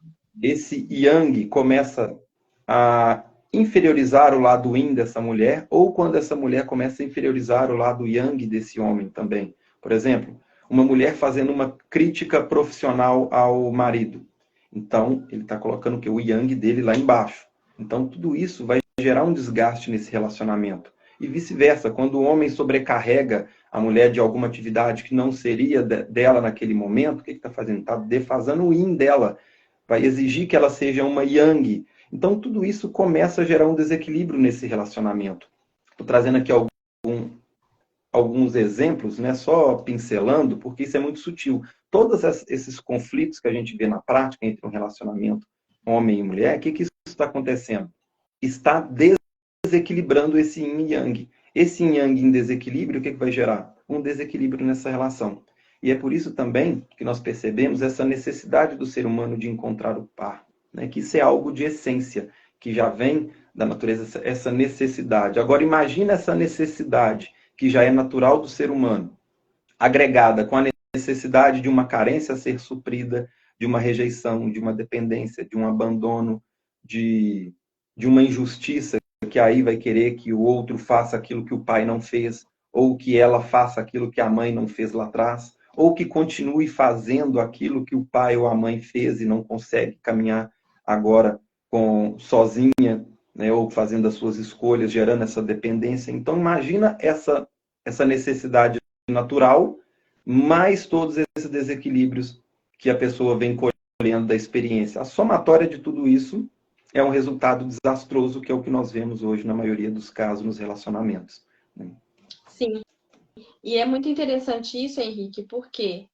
esse yang começa a inferiorizar o lado yin dessa mulher, ou quando essa mulher começa a inferiorizar o lado yang desse homem também. Por exemplo, uma mulher fazendo uma crítica profissional ao marido. Então, ele está colocando o yang dele lá embaixo. Então, tudo isso vai gerar um desgaste nesse relacionamento. E vice-versa, quando o homem sobrecarrega a mulher de alguma atividade que não seria dela naquele momento, o que está fazendo? Está defasando o yin dela. Vai exigir que ela seja uma yang. Então, tudo isso começa a gerar um desequilíbrio nesse relacionamento. Estou trazendo aqui alguns exemplos, né, só pincelando, porque isso é muito sutil. Todos esses conflitos que a gente vê na prática entre um relacionamento homem e mulher, o que isso está acontecendo? Está desequilibrando esse yin e yang. Esse yin yang em desequilíbrio, o que vai gerar? Um desequilíbrio nessa relação. E é por isso também que nós percebemos essa necessidade do ser humano de encontrar o par. Né? Que isso é algo de essência, que já vem da natureza, essa necessidade. Agora, imagina essa necessidade, que já é natural do ser humano, agregada com a necessidade de uma carência a ser suprida, de uma rejeição, de uma dependência, de um abandono, de uma injustiça, que aí vai querer que o outro faça aquilo que o pai não fez, ou que ela faça aquilo que a mãe não fez lá atrás, ou que continue fazendo aquilo que o pai ou a mãe fez e não consegue caminhar agora sozinha, né, ou fazendo as suas escolhas, gerando essa dependência. Então, imagina essa necessidade natural, mais todos esses desequilíbrios que a pessoa vem colhendo da experiência. A somatória de tudo isso é um resultado desastroso, que é o que nós vemos hoje na maioria dos casos nos relacionamentos. Sim. E é muito interessante isso, Henrique, porque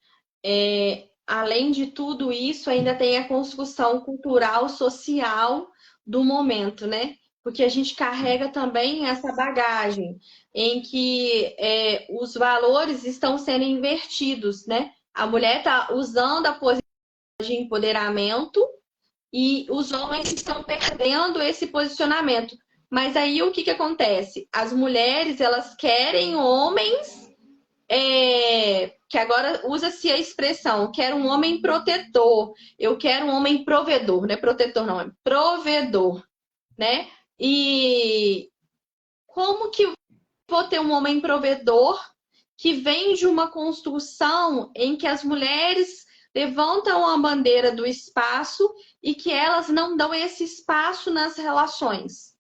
além de tudo isso, ainda tem a construção cultural, social do momento, né? Porque a gente carrega também essa bagagem em que os valores estão sendo invertidos, né? A mulher está usando a posição de empoderamento e os homens estão perdendo esse posicionamento. Mas aí o que acontece? As mulheres, elas querem homens que agora usa-se a expressão, eu quero um homem protetor, eu quero um homem provedor, não é protetor não, é provedor, né? E como que vou ter um homem provedor que vem de uma construção em que as mulheres levantam a bandeira do espaço e que elas não dão esse espaço nas relações?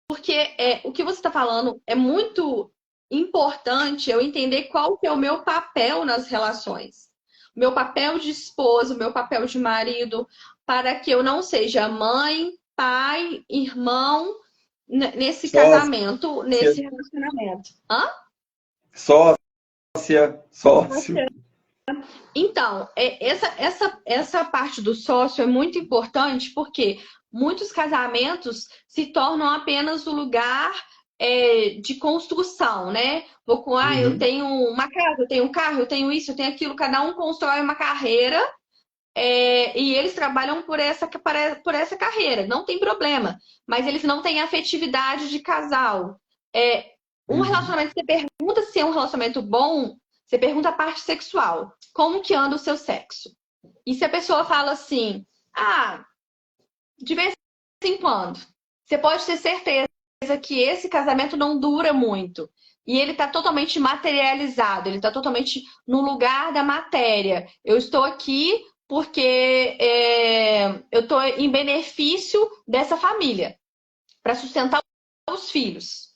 Porque o que você está falando é muito importante eu entender qual que é o meu papel nas relações. O meu papel de esposa, o meu papel de marido, para que eu não seja mãe, pai, irmão nesse Sócia, casamento, nesse relacionamento. Hã? sócia, sócio. Então, essa parte do sócio é muito importante porque muitos casamentos se tornam apenas o lugar de construção, né? Eu Uhum. tenho uma casa, eu tenho um carro, eu tenho isso, eu tenho aquilo, cada um constrói uma carreira e eles trabalham por essa carreira, não tem problema, mas eles não têm afetividade de casal. Um Uhum. relacionamento, você pergunta se é um relacionamento bom, você pergunta a parte sexual, como que anda o seu sexo? E se a pessoa fala assim, de vez em quando, você pode ter certeza que esse casamento não dura muito. E ele está totalmente materializado, ele está totalmente no lugar da matéria. Eu estou aqui porque eu estou em benefício dessa família, para sustentar os filhos.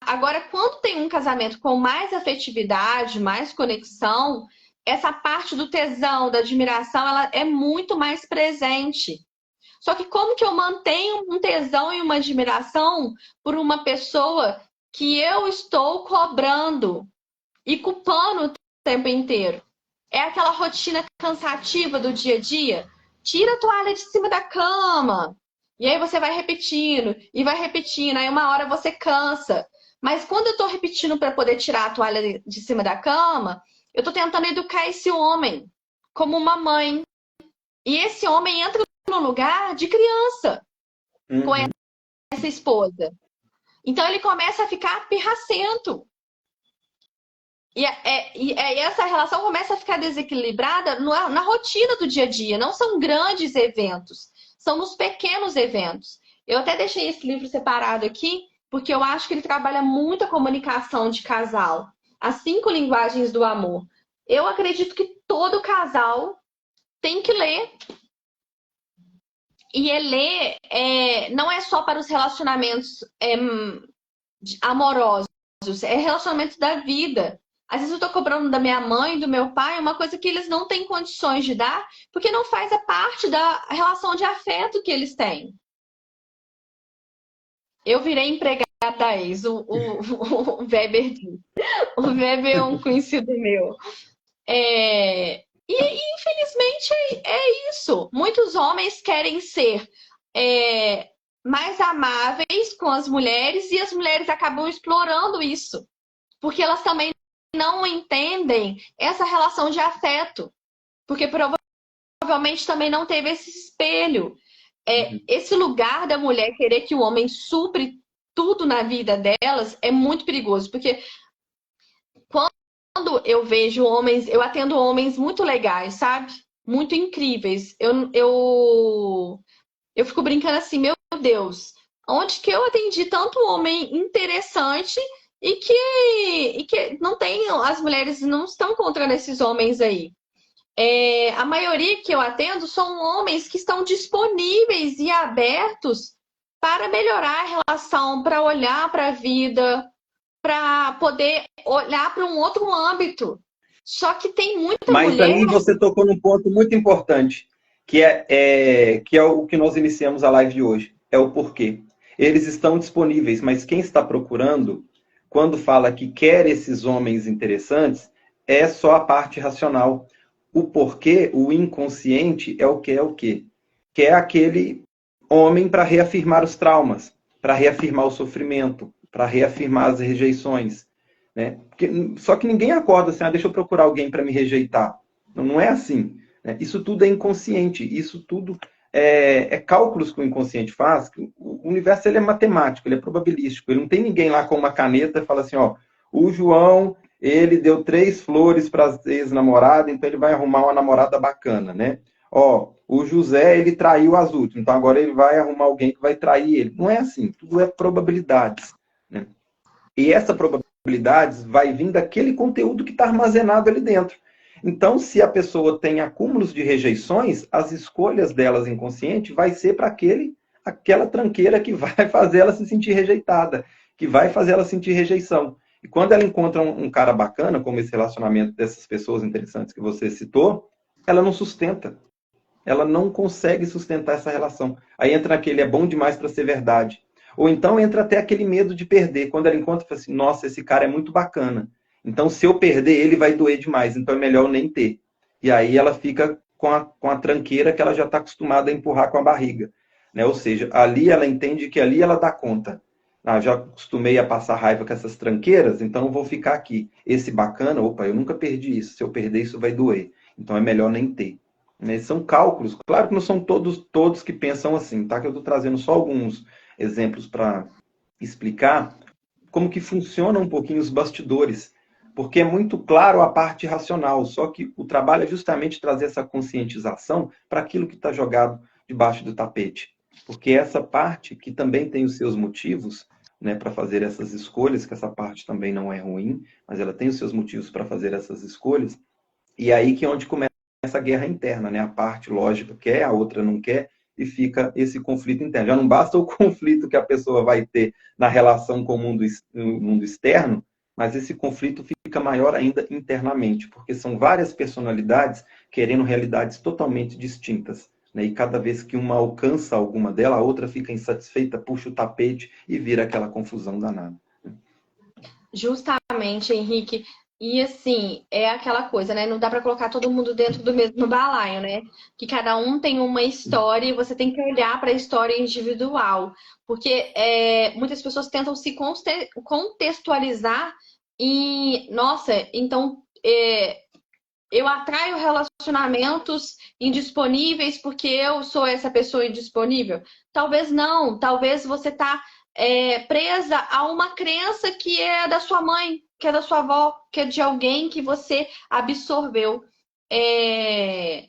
Agora, quando tem um casamento com mais afetividade, mais conexão, essa parte do tesão, da admiração, ela é muito mais presente. Só que como que eu mantenho um tesão e uma admiração por uma pessoa que eu estou cobrando e culpando o tempo inteiro? É aquela rotina cansativa do dia a dia. Tira a toalha de cima da cama. E aí você vai repetindo e vai repetindo. Aí uma hora você cansa. Mas quando eu estou repetindo para poder tirar a toalha de cima da cama, eu estou tentando educar esse homem como uma mãe. E esse homem entra no lugar de criança com Uhum. essa esposa. Então ele começa a ficar pirracento. E essa relação começa a ficar desequilibrada na rotina do dia a dia. Não são grandes eventos, são nos pequenos eventos. Eu até deixei esse livro separado aqui, porque eu acho que ele trabalha muito a comunicação de casal. As 5 linguagens do amor. Eu acredito que todo casal tem que ler. E ler não é só para os relacionamentos amorosos, é relacionamento da vida. Às vezes eu tô cobrando da minha mãe, do meu pai, uma coisa que eles não têm condições de dar, porque não faz a parte da relação de afeto que eles têm. Eu virei empregada ex, o Weber diz. O Weber é um conhecido meu. Infelizmente é isso. Muitos homens querem ser mais amáveis com as mulheres e as mulheres acabam explorando isso, porque elas também não entendem essa relação de afeto, porque provavelmente também não teve esse espelho. Esse lugar da mulher querer que o homem supre tudo na vida delas é muito perigoso, porque quando eu vejo homens, eu atendo homens muito legais, sabe? Muito incríveis. Eu fico brincando assim, meu Deus, onde que eu atendi tanto homem interessante e que não tem, as mulheres não estão encontrando esses homens aí. A maioria que eu atendo são homens que estão disponíveis e abertos para melhorar a relação, para olhar para a vida, para poder olhar para um outro âmbito. Só que tem muita Mas mulher. aí você tocou num ponto muito importante, que é o que nós iniciamos a live de hoje. É o porquê. Eles estão disponíveis, mas quem está procurando, quando fala que quer esses homens interessantes, é só a parte racional. O porquê, o inconsciente, é o que é o quê? Que é aquele homem para reafirmar os traumas, para reafirmar o sofrimento, para reafirmar as rejeições. Né? Só que ninguém acorda assim, deixa eu procurar alguém para me rejeitar. Não é assim. Né? Isso tudo é inconsciente, isso tudo é cálculos que o inconsciente faz. O universo ele é matemático, ele é probabilístico. Ele não tem ninguém lá com uma caneta e fala assim, ó, o João ele deu 3 flores para as ex-namoradas, então ele vai arrumar uma namorada bacana, né? Ó, o José, ele traiu as últimas, então agora ele vai arrumar alguém que vai trair ele. Não é assim, tudo é probabilidades, né? E essa probabilidades vai vir daquele conteúdo que está armazenado ali dentro. Então, se a pessoa tem acúmulos de rejeições, as escolhas delas inconsciente vai ser para aquela tranqueira que vai fazer ela se sentir rejeitada, que vai fazer ela sentir rejeição. E quando ela encontra um cara bacana, como esse relacionamento dessas pessoas interessantes que você citou, ela não sustenta. Ela não consegue sustentar essa relação. Aí entra aquele é bom demais para ser verdade. Ou então entra até aquele medo de perder. Quando ela encontra, fala assim, nossa, esse cara é muito bacana. Então, se eu perder ele, vai doer demais. Então, é melhor eu nem ter. E aí ela fica com a tranqueira que ela já está acostumada a empurrar com a barriga. Né? Ou seja, ali ela entende que ali ela dá conta. Ah, já acostumei a passar raiva com essas tranqueiras, então eu vou ficar aqui. Esse bacana, opa, eu nunca perdi isso. Se eu perder, isso vai doer. Então, é melhor nem ter. Né? São cálculos. Claro que não são todos que pensam assim, tá? Que eu estou trazendo só alguns exemplos para explicar como que funciona um pouquinho os bastidores. Porque é muito claro a parte racional, só que o trabalho é justamente trazer essa conscientização para aquilo que está jogado debaixo do tapete. Porque essa parte, que também tem os seus motivos, né, para fazer essas escolhas, que essa parte também não é ruim, mas ela tem os seus motivos para fazer essas escolhas, e aí que é onde começa essa guerra interna, né? A parte lógica quer, a outra não quer, e fica esse conflito interno. Já não basta o conflito que a pessoa vai ter na relação com o mundo externo, mas esse conflito fica maior ainda internamente, porque são várias personalidades querendo realidades totalmente distintas. Né? E cada vez que uma alcança alguma dela, a outra fica insatisfeita, puxa o tapete e vira aquela confusão danada. Justamente, Henrique. E assim, é aquela coisa, né? Não dá para colocar todo mundo dentro do mesmo balaio, né? Que cada um tem uma história e você tem que olhar para a história individual. Porque muitas pessoas tentam se contextualizar e, nossa, então eu atraio relacionamentos indisponíveis porque eu sou essa pessoa indisponível? Talvez não. Talvez você está presa a uma crença que é da sua mãe, que é da sua avó, que é de alguém que você absorveu. É,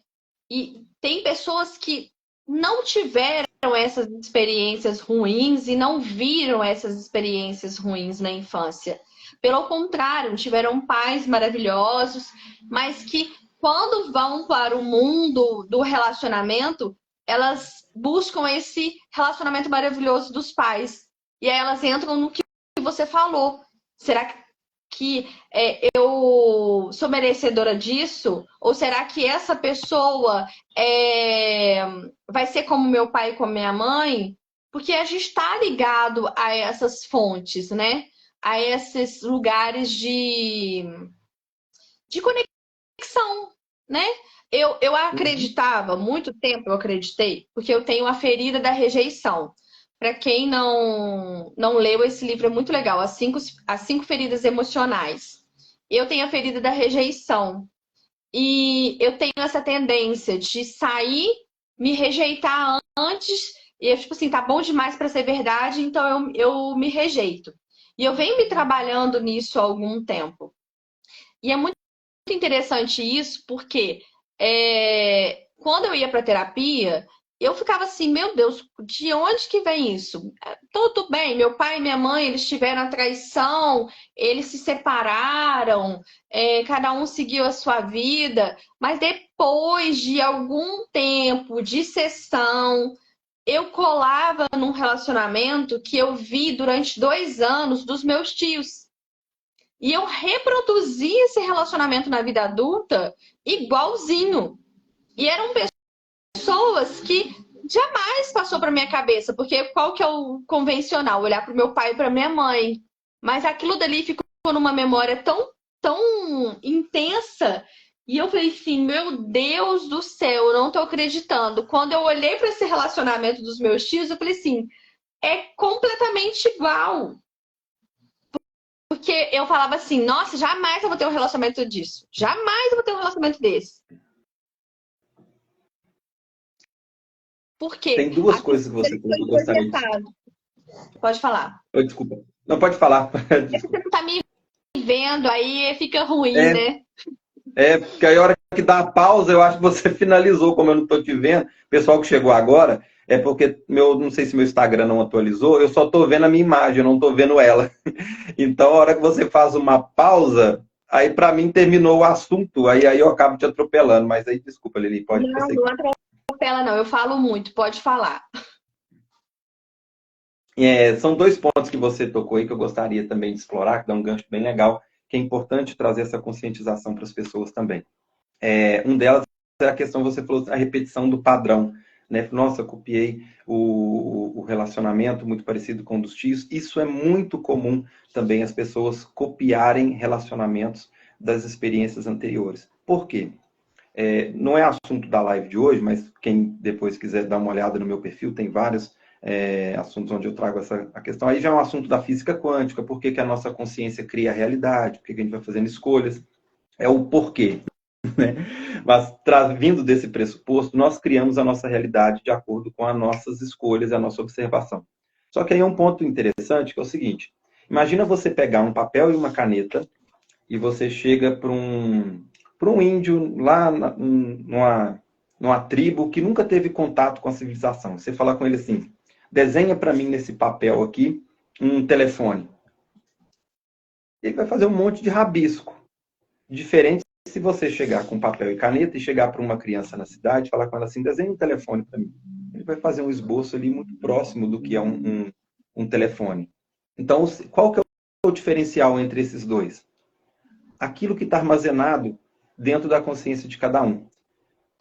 E tem pessoas que não tiveram essas experiências ruins e não viram essas experiências ruins na infância. Pelo contrário, tiveram pais maravilhosos, mas que quando vão para o mundo do relacionamento, elas buscam esse relacionamento maravilhoso dos pais. E aí elas entram no que você falou. Será que eu sou merecedora disso? Ou será que essa pessoa vai ser como meu pai e como minha mãe? Porque a gente está ligado a essas fontes, né? A esses lugares de conexão, né? Eu acreditava, muito tempo eu acreditei, porque eu tenho a ferida da rejeição. Para quem não leu, esse livro é muito legal, As cinco Feridas Emocionais. Eu tenho a ferida da rejeição. E eu tenho essa tendência de sair, me rejeitar antes, e eu, tipo assim, tá bom demais para ser verdade, então eu me rejeito. E eu venho me trabalhando nisso há algum tempo. E é muito interessante isso, porque quando eu ia para terapia, eu ficava assim, meu Deus, de onde que vem isso? Tudo bem, meu pai e minha mãe, eles tiveram a traição, eles se separaram, cada um seguiu a sua vida, mas depois de algum tempo de sessão, eu colava num relacionamento que eu vi durante 2 anos dos meus tios. E eu reproduzi esse relacionamento na vida adulta igualzinho. E eram pessoas que jamais passou para minha cabeça, porque qual que é o convencional? Olhar para o meu pai e para minha mãe. Mas aquilo dali ficou numa memória tão intensa. E eu falei assim, meu Deus do céu, eu não tô acreditando. Quando eu olhei para esse relacionamento dos meus tios, eu falei assim, é completamente igual. Porque eu falava assim, nossa, jamais eu vou ter um relacionamento disso. Jamais eu vou ter um relacionamento desse. Por quê? Tem duas Aquilo coisas que você foi falou que eu gostaria de... projetado. Pode falar. Oh, desculpa. Não, pode falar. Você Desculpa. não tá me vendo, aí fica ruim, É, né? porque aí a hora que dá a pausa, eu acho que você finalizou, como eu não estou te vendo. Pessoal que chegou agora, é porque não sei se meu Instagram não atualizou, eu só estou vendo a minha imagem, eu não estou vendo ela. Então, a hora que você faz uma pausa, aí para mim terminou o assunto, aí eu acabo te atropelando. Mas aí, desculpa, Lili, pode Não, prosseguir. não atropela, não. Eu falo muito, pode falar. São dois pontos que você tocou aí que eu gostaria também de explorar, que dá um gancho bem legal, que é importante trazer essa conscientização para as pessoas também. Um delas é a questão, você falou, a repetição do padrão. Né? Nossa, copiei o relacionamento muito parecido com um dos tios. Isso é muito comum também, as pessoas copiarem relacionamentos das experiências anteriores. Por quê? Não é assunto da live de hoje, mas quem depois quiser dar uma olhada no meu perfil, tem vários assuntos onde eu trago a questão. Aí já é um assunto da física quântica, por que a nossa consciência cria a realidade, por que a gente vai fazendo escolhas. É o porquê. Né? Mas, vindo desse pressuposto, nós criamos a nossa realidade de acordo com as nossas escolhas e a nossa observação. Só que aí é um ponto interessante, que é o seguinte: imagina você pegar um papel e uma caneta e você chega para um índio lá numa tribo que nunca teve contato com a civilização. Você fala com ele assim: desenha para mim nesse papel aqui um telefone. Ele vai fazer um monte de rabisco. Diferente se você chegar com papel e caneta e chegar para uma criança na cidade e falar com ela assim: desenha um telefone para mim. Ele vai fazer um esboço ali muito próximo do que é um telefone. Então, qual que é o diferencial entre esses dois? Aquilo que está armazenado dentro da consciência de cada um.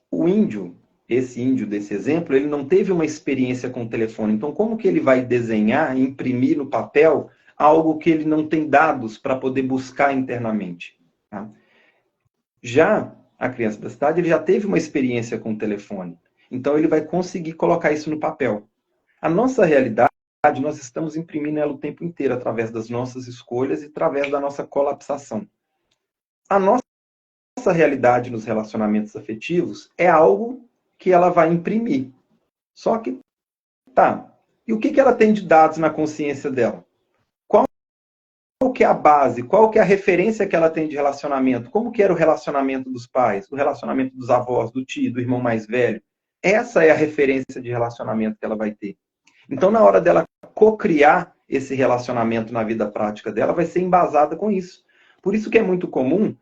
O índio, esse índio desse exemplo, ele não teve uma experiência com o telefone. Então, como que ele vai desenhar, imprimir no papel algo que ele não tem dados para poder buscar internamente? Tá? Já a criança da cidade, ele já teve uma experiência com o telefone. Então, ele vai conseguir colocar isso no papel. A nossa realidade, nós estamos imprimindo ela o tempo inteiro, através das nossas escolhas e através da nossa colapsação. A nossa realidade nos relacionamentos afetivos é algo que ela vai imprimir. Só que, tá, e o que ela tem de dados na consciência dela? Qual que é a base? Qual que é a referência que ela tem de relacionamento? Como que era o relacionamento dos pais? O relacionamento dos avós, do tio, do irmão mais velho? Essa é a referência de relacionamento que ela vai ter. Então, na hora dela cocriar esse relacionamento na vida prática dela, vai ser embasada com isso. Por isso que é muito comum,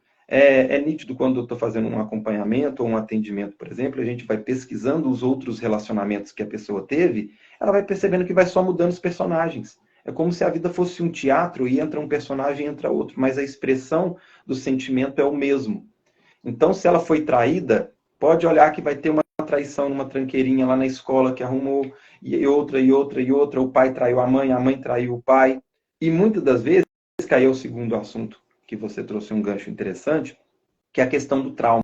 nítido quando eu estou fazendo um acompanhamento ou um atendimento, por exemplo, a gente vai pesquisando os outros relacionamentos que a pessoa teve, ela vai percebendo que vai só mudando os personagens. É como se a vida fosse um teatro e entra um personagem e entra outro, mas a expressão do sentimento é o mesmo. Então, se ela foi traída, pode olhar que vai ter uma traição numa tranqueirinha lá na escola que arrumou, e outra, e outra, e outra. O pai traiu a mãe traiu o pai. E muitas das vezes, que aí é o segundo assunto que você trouxe um gancho interessante, que é a questão do trauma.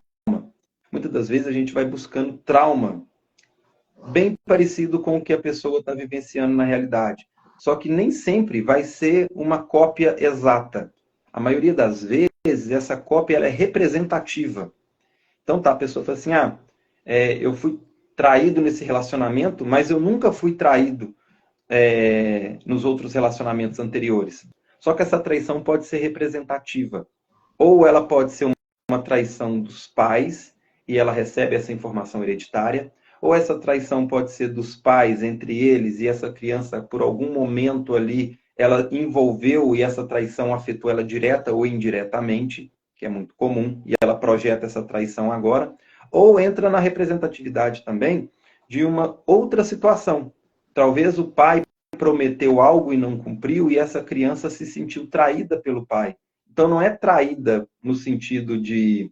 Muitas das vezes a gente vai buscando trauma bem parecido com o que a pessoa está vivenciando na realidade. Só que nem sempre vai ser uma cópia exata. A maioria das vezes, essa cópia ela é representativa. Então tá, a pessoa fala assim, eu fui traído nesse relacionamento, mas eu nunca fui traído nos outros relacionamentos anteriores. Só que essa traição pode ser representativa. Ou ela pode ser uma traição dos pais, e ela recebe essa informação hereditária, ou essa traição pode ser dos pais entre eles, e essa criança, por algum momento ali, ela envolveu e essa traição afetou ela direta ou indiretamente, que é muito comum, e ela projeta essa traição agora, ou entra na representatividade também de uma outra situação. Talvez o pai prometeu algo e não cumpriu, e essa criança se sentiu traída pelo pai. Então, não é traída no sentido de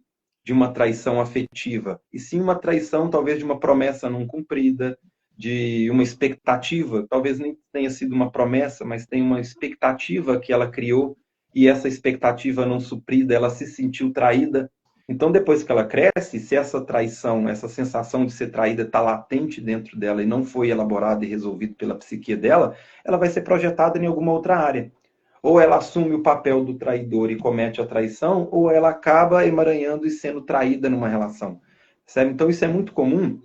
uma traição afetiva, e sim uma traição, talvez, de uma promessa não cumprida, de uma expectativa, talvez nem tenha sido uma promessa, mas tem uma expectativa que ela criou, e essa expectativa não suprida, ela se sentiu traída. Então, depois que ela cresce, se essa traição, essa sensação de ser traída está latente dentro dela e não foi elaborada e resolvida pela psique dela, ela vai ser projetada em alguma outra área. Ou ela assume o papel do traidor e comete a traição, ou ela acaba emaranhando e sendo traída numa relação. Certo? Então, isso é muito comum.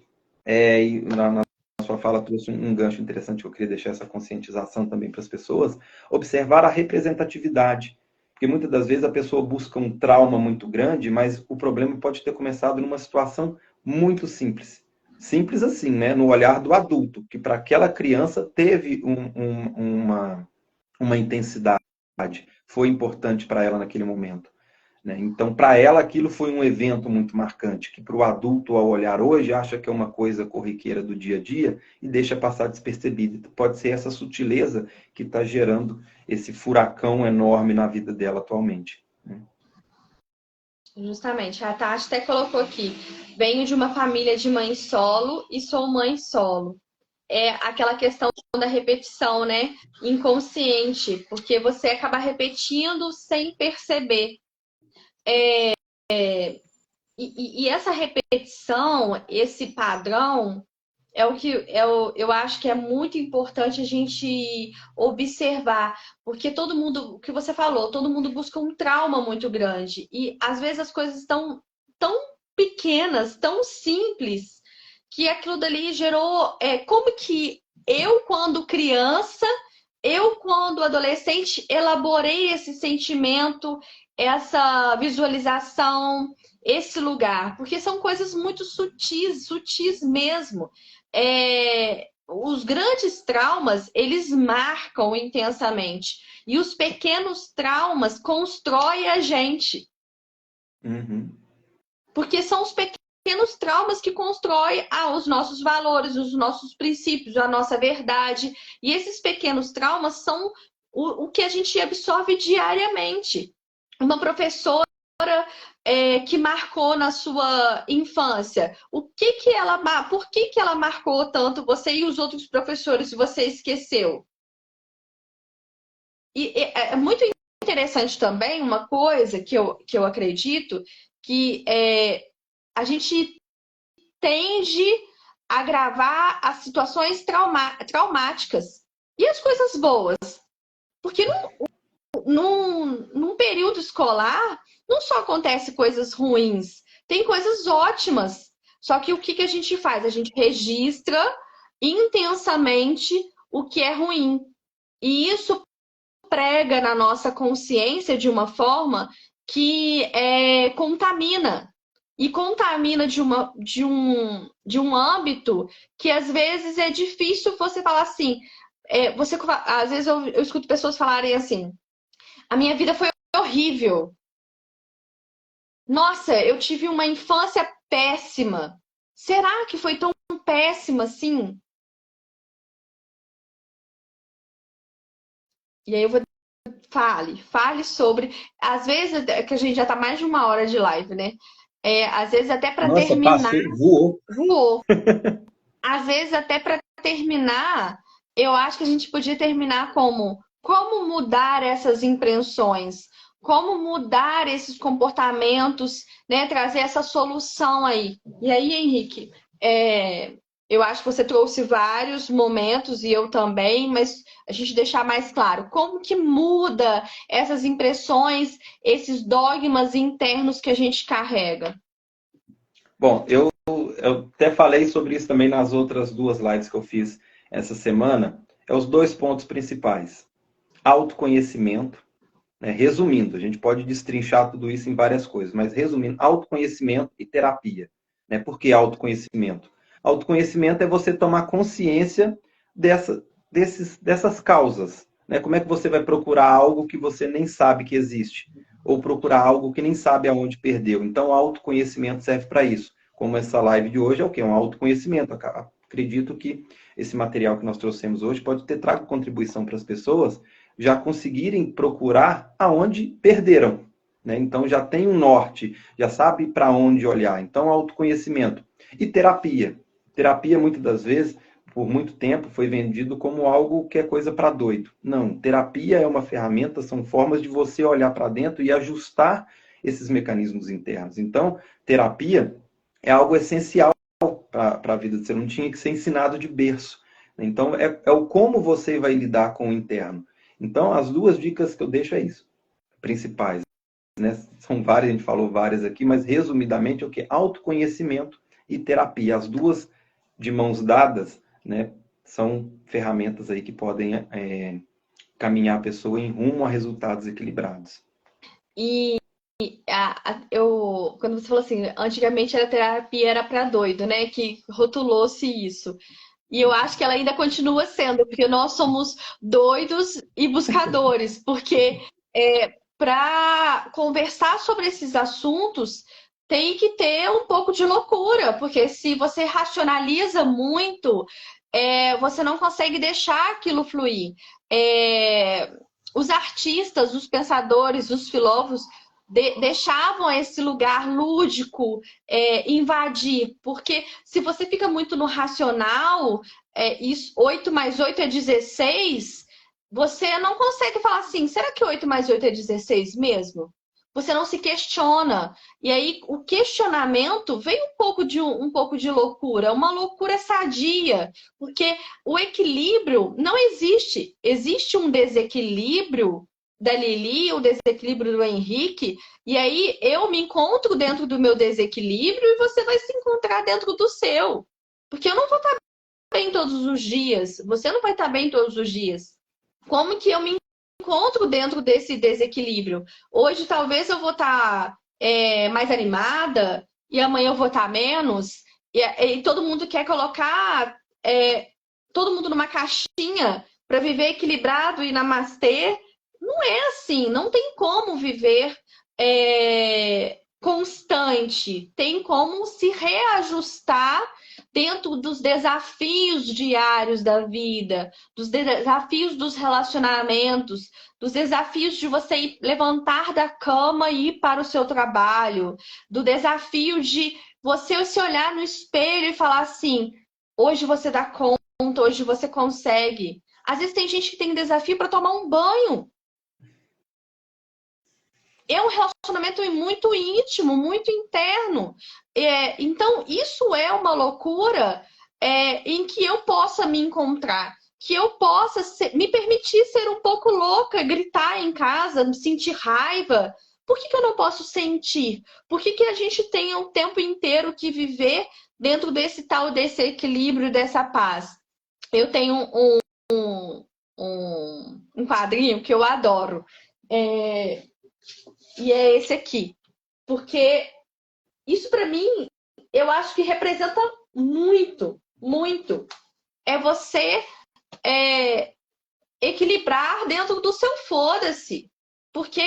E na sua fala trouxe um gancho interessante que eu queria deixar essa conscientização também para as pessoas. Observar a representatividade. Porque muitas das vezes a pessoa busca um trauma muito grande, mas o problema pode ter começado numa situação muito simples. Simples assim, né? No olhar do adulto, que para aquela criança teve uma intensidade, foi importante para ela naquele momento. Né? Então, para ela, aquilo foi um evento muito marcante, que para o adulto, ao olhar hoje, acha que é uma coisa corriqueira do dia a dia e deixa passar despercebido. Pode ser essa sutileza que está gerando esse furacão enorme na vida dela atualmente. Né? Justamente, a Tati até colocou aqui: venho de uma família de mãe solo e sou mãe solo. É aquela questão da repetição, né? Inconsciente, porque você acaba repetindo sem perceber. E essa repetição, esse padrão, é o que eu acho que é muito importante a gente observar, porque todo mundo, o que você falou, todo mundo busca um trauma muito grande e às vezes as coisas estão tão pequenas, tão simples, que aquilo dali gerou, como que eu quando criança, eu quando adolescente elaborei esse sentimento, essa visualização, esse lugar, porque são coisas muito sutis, sutis mesmo. Os grandes traumas, eles marcam intensamente. E os pequenos traumas constroem a gente. Uhum. Porque são os pequenos traumas que constroem os nossos valores, os nossos princípios, a nossa verdade. E esses pequenos traumas são o que a gente absorve diariamente. Uma professora que marcou na sua infância? Por que ela marcou tanto você e os outros professores se você esqueceu? E é muito interessante também uma coisa que eu acredito, que a gente tende a agravar as situações traumáticas e as coisas boas. Porque num período escolar, não só acontece coisas ruins, tem coisas ótimas. Só que o que a gente faz? A gente registra intensamente o que é ruim. E isso prega na nossa consciência de uma forma que contamina. E contamina de um âmbito que às vezes é difícil você falar assim. Às vezes eu escuto pessoas falarem assim: a minha vida foi horrível. Nossa, eu tive uma infância péssima. Será que foi tão péssima assim? E aí eu vou fale sobre. Às vezes, que a gente já tá mais de uma hora de live, né? Às vezes até para Nossa, terminar, passou, voou. voou. Às vezes até para terminar, eu acho que a gente podia terminar como mudar essas impressões, como mudar esses comportamentos, né? Trazer essa solução aí. E aí, Henrique, eu acho que você trouxe vários momentos e eu também, mas a gente deixar mais claro como que muda essas impressões, esses dogmas internos que a gente carrega. Bom, eu até falei sobre isso também nas outras duas lives que eu fiz essa semana. É os dois pontos principais. Autoconhecimento, né? Resumindo, a gente pode destrinchar tudo isso em várias coisas, mas resumindo, autoconhecimento e terapia. Né? Por que autoconhecimento? Autoconhecimento é você tomar consciência dessas causas. Né? Como é que você vai procurar algo que você nem sabe que existe? Ou procurar algo que nem sabe aonde perdeu. Então, o autoconhecimento serve para isso. Como essa live de hoje é o quê? Um autoconhecimento. Acredito que esse material que nós trouxemos hoje pode ter trago contribuição para as pessoas já conseguirem procurar aonde perderam. Né? Então, já tem um norte, já sabe para onde olhar. Então, autoconhecimento. E terapia. Terapia, muitas das vezes, por muito tempo, foi vendido como algo que é coisa para doido. Não, terapia é uma ferramenta, são formas de você olhar para dentro e ajustar esses mecanismos internos. Então, terapia é algo essencial para a vida do ser. Não tinha que ser ensinado de berço. Então, é o como você vai lidar com o interno. Então, as duas dicas que eu deixo é isso. Principais. Né? São várias, a gente falou várias aqui, mas resumidamente é o que? Autoconhecimento e terapia. As duas de mãos dadas, né, são ferramentas aí que podem caminhar a pessoa em rumo a resultados equilibrados. E quando você falou assim, antigamente a terapia era para doido, né? Que rotulou-se isso. E eu acho que ela ainda continua sendo, porque nós somos doidos e buscadores, porque para conversar sobre esses assuntos tem que ter um pouco de loucura, porque se você racionaliza muito, você não consegue deixar aquilo fluir. É, os artistas, os pensadores, os filósofos deixavam esse lugar lúdico invadir, porque se você fica muito no racional, 8 mais 8 é 16, você não consegue falar assim, será que 8 mais 8 é 16 mesmo? Você não se questiona. E aí o questionamento vem um pouco de loucura, uma loucura sadia, porque o equilíbrio não existe. Existe um desequilíbrio da Lili, o desequilíbrio do Henrique, e aí eu me encontro dentro do meu desequilíbrio e você vai se encontrar dentro do seu. Porque eu não vou estar bem todos os dias, você não vai estar bem todos os dias. Como que eu me encontro dentro desse desequilíbrio? Hoje talvez eu vou estar mais animada e amanhã eu vou estar menos, e todo mundo quer colocar todo mundo numa caixinha para viver equilibrado e namastê. Não é assim, não tem como viver constante, tem como se reajustar dentro dos desafios diários da vida, dos desafios dos relacionamentos, dos desafios de você levantar da cama e ir para o seu trabalho, do desafio de você se olhar no espelho e falar assim: hoje você dá conta, hoje você consegue. Às vezes tem gente que tem desafio para tomar um banho. É um relacionamento muito íntimo, muito interno. Então, isso é uma loucura em que eu possa me encontrar, que eu possa me permitir ser um pouco louca, gritar em casa, sentir raiva. Por que eu não posso sentir? Por que a gente tem o tempo inteiro que viver dentro desse equilíbrio, dessa paz? Eu tenho um quadrinho que eu adoro. É, e é esse aqui. Porque isso, para mim, eu acho que representa muito, muito. É você equilibrar dentro do seu foda-se. Porque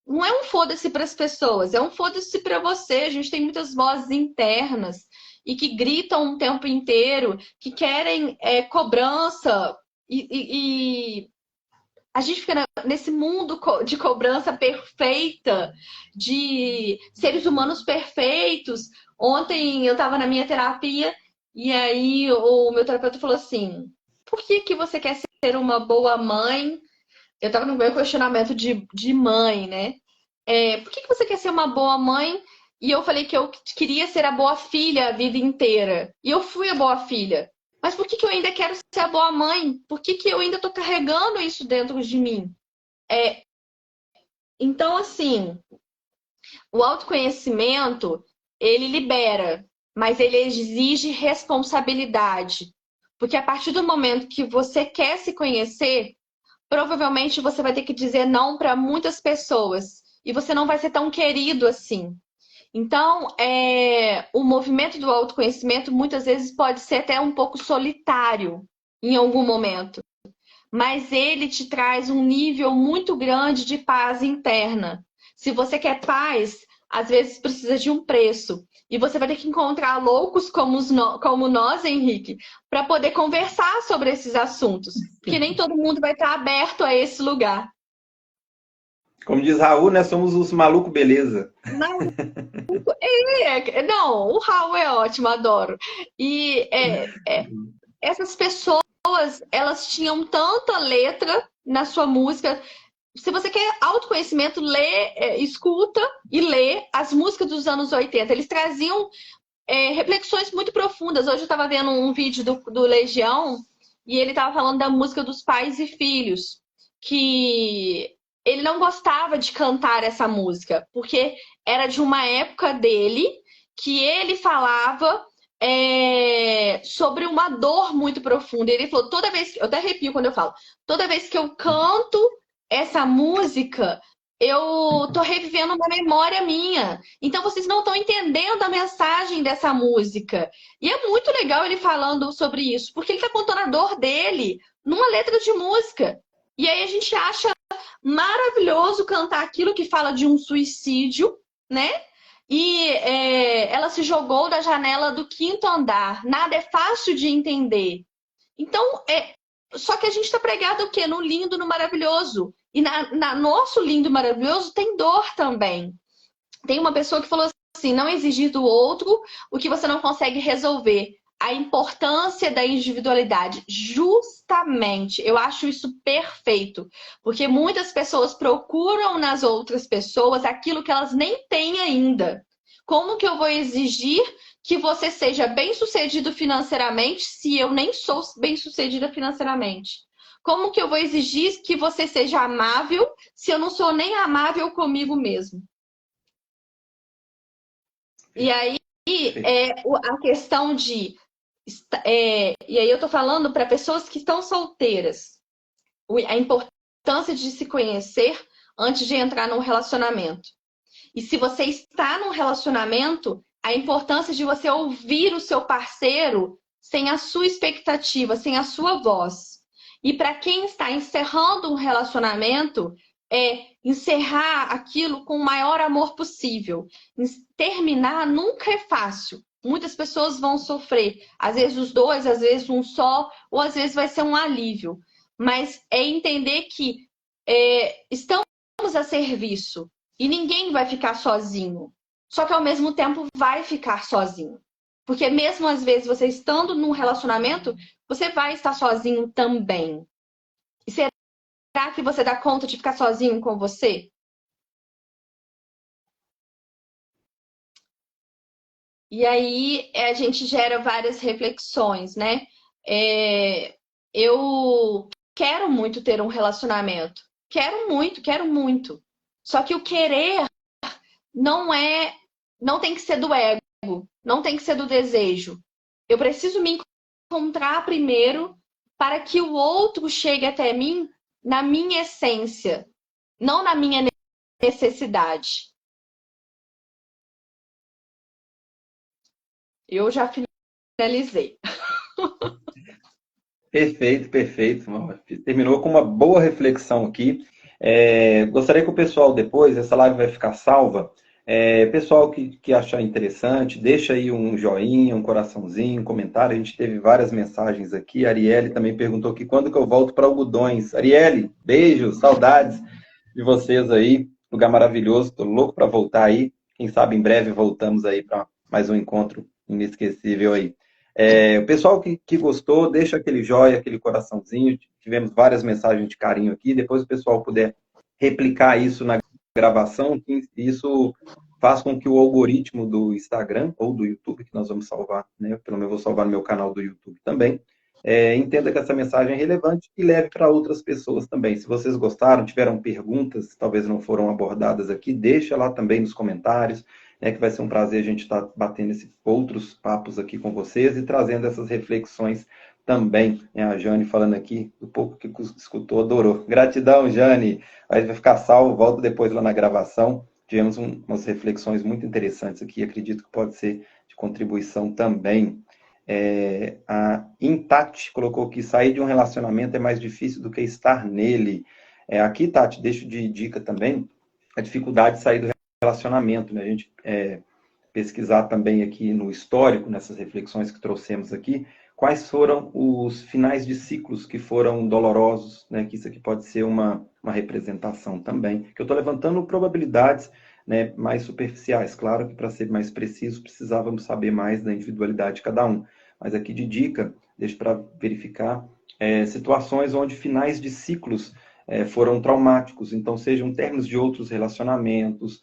não é um foda-se para as pessoas, é um foda-se para você. A gente tem muitas vozes internas e que gritam o tempo inteiro, que querem cobrança e a gente fica nesse mundo de cobrança perfeita, de seres humanos perfeitos. Ontem eu estava na minha terapia e aí o meu terapeuta falou assim: por que você quer ser uma boa mãe? Eu estava no meu questionamento de mãe, né? Por que você quer ser uma boa mãe? E eu falei que eu queria ser a boa filha a vida inteira. E eu fui a boa filha. Mas por que eu ainda quero ser a boa mãe? Por que eu ainda estou carregando isso dentro de mim? Então, assim, o autoconhecimento, ele libera, mas ele exige responsabilidade. Porque a partir do momento que você quer se conhecer, provavelmente você vai ter que dizer não para muitas pessoas. E você não vai ser tão querido assim. Então, o movimento do autoconhecimento muitas vezes pode ser até um pouco solitário em algum momento, mas ele te traz um nível muito grande de paz interna. Se você quer paz, às vezes precisa de um preço. E você vai ter que encontrar loucos como nós, Henrique, para poder conversar sobre esses assuntos. Porque nem todo mundo vai estar aberto a esse lugar. Como diz Raul, né? Somos os malucos beleza. Não, o Raul é ótimo, adoro. E essas pessoas, elas tinham tanta letra na sua música. Se você quer autoconhecimento, escuta e lê as músicas dos anos 80. Eles traziam reflexões muito profundas. Hoje eu estava vendo um vídeo do Legião e ele estava falando da música dos pais e filhos, que ele não gostava de cantar essa música, porque era de uma época dele que ele falava sobre uma dor muito profunda. Ele falou, toda vez que, eu até arrepio quando eu falo, toda vez que eu canto essa música, eu tô revivendo uma memória minha. Então vocês não estão entendendo a mensagem dessa música. E é muito legal ele falando sobre isso, porque ele tá contando a dor dele numa letra de música. E aí a gente acha maravilhoso cantar aquilo que fala de um suicídio, né? E ela se jogou da janela do quinto andar. Nada é fácil de entender. Então, só que a gente está pregado o quê? No lindo, no maravilhoso. E na nosso lindo e maravilhoso tem dor também. Tem uma pessoa que falou assim: não exigir do outro o que você não consegue resolver. A importância da individualidade. Justamente, eu acho isso perfeito. Porque muitas pessoas procuram nas outras pessoas aquilo que elas nem têm ainda. Como que eu vou exigir que você seja bem-sucedido financeiramente se eu nem sou bem-sucedida financeiramente? Como que eu vou exigir que você seja amável se eu não sou nem amável comigo mesmo? E aí a questão de. E aí eu tô falando para pessoas que estão solteiras. A importância de se conhecer antes de entrar num relacionamento. E se você está num relacionamento, a importância de você ouvir o seu parceiro sem a sua expectativa, sem a sua voz. E para quem está encerrando um relacionamento, encerrar aquilo com o maior amor possível. Terminar nunca é fácil. Muitas pessoas vão sofrer. Às vezes os dois, às vezes um só, ou às vezes vai ser um alívio. Mas é entender que estamos a serviço. E ninguém vai ficar sozinho. Só que ao mesmo tempo vai ficar sozinho. Porque mesmo às vezes você estando num relacionamento, você vai estar sozinho também. E será que você dá conta de ficar sozinho com você? E aí a gente gera várias reflexões, né? Eu quero muito ter um relacionamento. Quero muito, quero muito. Só que o querer não tem que ser do ego, não tem que ser do desejo. Eu preciso me encontrar primeiro para que o outro chegue até mim na minha essência, não na minha necessidade. Eu já finalizei. Perfeito, perfeito. Terminou com uma boa reflexão aqui. Gostaria que o pessoal depois, essa live vai ficar salva. Pessoal que achar interessante, deixa aí um joinha, um coraçãozinho, um comentário. A gente teve várias mensagens aqui. A Arielle também perguntou aqui quando que eu volto para Algodões. Arielle, beijo, saudades de vocês aí. Lugar maravilhoso, estou louco para voltar aí. Quem sabe em breve voltamos aí para mais um encontro inesquecível aí. O pessoal que gostou, deixa aquele joia, aquele coraçãozinho. Tivemos várias mensagens de carinho aqui. Depois o pessoal puder replicar isso na gravação, que isso faz com que o algoritmo do Instagram ou do YouTube, que nós vamos salvar, né? Pelo menos eu vou salvar no meu canal do YouTube também, entenda que essa mensagem é relevante e leve para outras pessoas também. Se vocês gostaram, tiveram perguntas, talvez não foram abordadas aqui, deixa lá também nos comentários, né, que vai ser um prazer a gente estar batendo esses outros papos aqui com vocês e trazendo essas reflexões também. A Jane falando aqui, do pouco que escutou, adorou. Gratidão, Jane. Aí vai ficar salvo, volta depois lá na gravação. Tivemos umas reflexões muito interessantes aqui, acredito que pode ser de contribuição também. A Intati colocou que sair de um relacionamento é mais difícil do que estar nele. Aqui, Tati, deixo de dica também a dificuldade de sair do relacionamento, né? A gente pesquisar também aqui no histórico, nessas reflexões que trouxemos aqui, quais foram os finais de ciclos que foram dolorosos, né? Que isso aqui pode ser uma representação também. Que eu estou levantando probabilidades, né, mais superficiais. Claro que para ser mais preciso, precisávamos saber mais da individualidade de cada um. Mas aqui de dica, deixa para verificar, situações onde finais de ciclos foram traumáticos. Então, sejam términos de outros relacionamentos,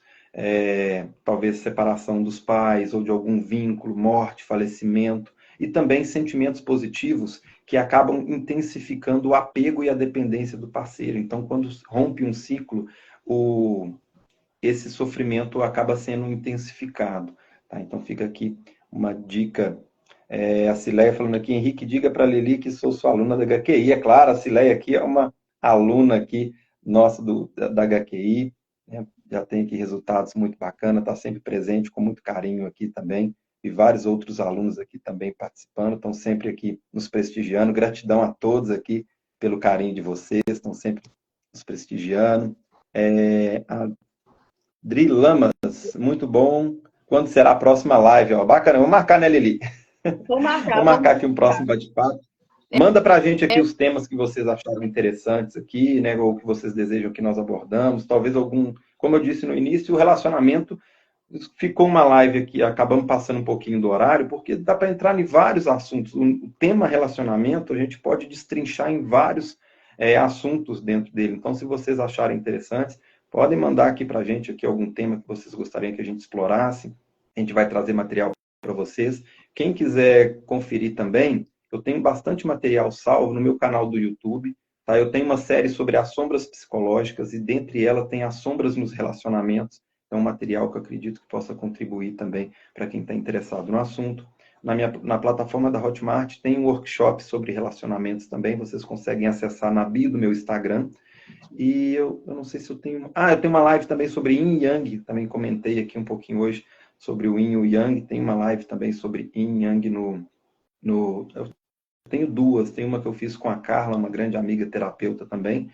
talvez separação dos pais ou de algum vínculo, morte, falecimento, e também sentimentos positivos que acabam intensificando o apego e a dependência do parceiro. Então, quando rompe um ciclo, esse sofrimento acaba sendo intensificado. Tá? Então, fica aqui uma dica. A Cileia falando aqui, Henrique, diga para a Lili que sou sua aluna da HQI. É claro, a Cileia aqui é uma aluna aqui nossa da HQI. já tem aqui resultados muito bacanas, está sempre presente, com muito carinho aqui também, e vários outros alunos aqui também participando, estão sempre aqui nos prestigiando. Gratidão a todos aqui pelo carinho de vocês, estão sempre nos prestigiando. A Dri Lamas, muito bom. Quando será a próxima live? Ó, bacana, vou marcar, né, Lili? Vou Vou marcar, marcar vamos aqui um marcar. próximo bate-papo. Manda para a gente aqui os temas que vocês acharam interessantes aqui, né, ou que vocês desejam que nós abordamos. Talvez algum, como eu disse no início, o relacionamento ficou uma live aqui, acabamos passando um pouquinho do horário, porque dá para entrar em vários assuntos. O tema relacionamento, a gente pode destrinchar em vários assuntos dentro dele. Então, se vocês acharem interessantes, podem mandar aqui para a gente aqui algum tema que vocês gostariam que a gente explorasse. A gente vai trazer material para vocês. Quem quiser conferir também, eu tenho bastante material salvo no meu canal do YouTube. Tá? Eu tenho uma série sobre as sombras psicológicas e dentre elas tem as sombras nos relacionamentos. É um material que eu acredito que possa contribuir também para quem está interessado no assunto. Na plataforma da Hotmart tem um workshop sobre relacionamentos também. Vocês conseguem acessar na bio do meu Instagram. E eu não sei se eu tenho... eu tenho uma live também sobre Yin e Yang. Também comentei aqui um pouquinho hoje sobre o Yin e o Yang. Tem uma live também sobre Yin e Yang eu tenho duas. Tem uma que eu fiz com a Carla, uma grande amiga terapeuta também.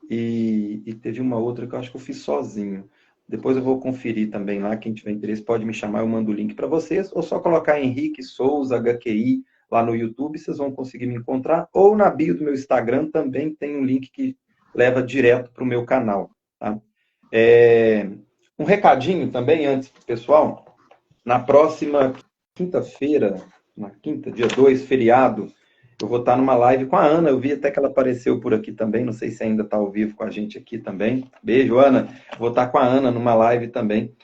E teve uma outra que eu acho que eu fiz sozinho. Depois eu vou conferir também lá. Quem tiver interesse pode me chamar, eu mando o link para vocês. Ou só colocar Henrique Souza, HQI, lá no YouTube, vocês vão conseguir me encontrar. Ou na bio do meu Instagram também tem um link que leva direto para o meu canal. Tá? Um recadinho também antes, pessoal. Na próxima quinta-feira, na quinta, dia 2, feriado, eu vou estar numa live com a Ana. Eu vi até que ela apareceu por aqui também. Não sei se ainda está ao vivo com a gente aqui também. Beijo, Ana. Vou estar com a Ana numa live também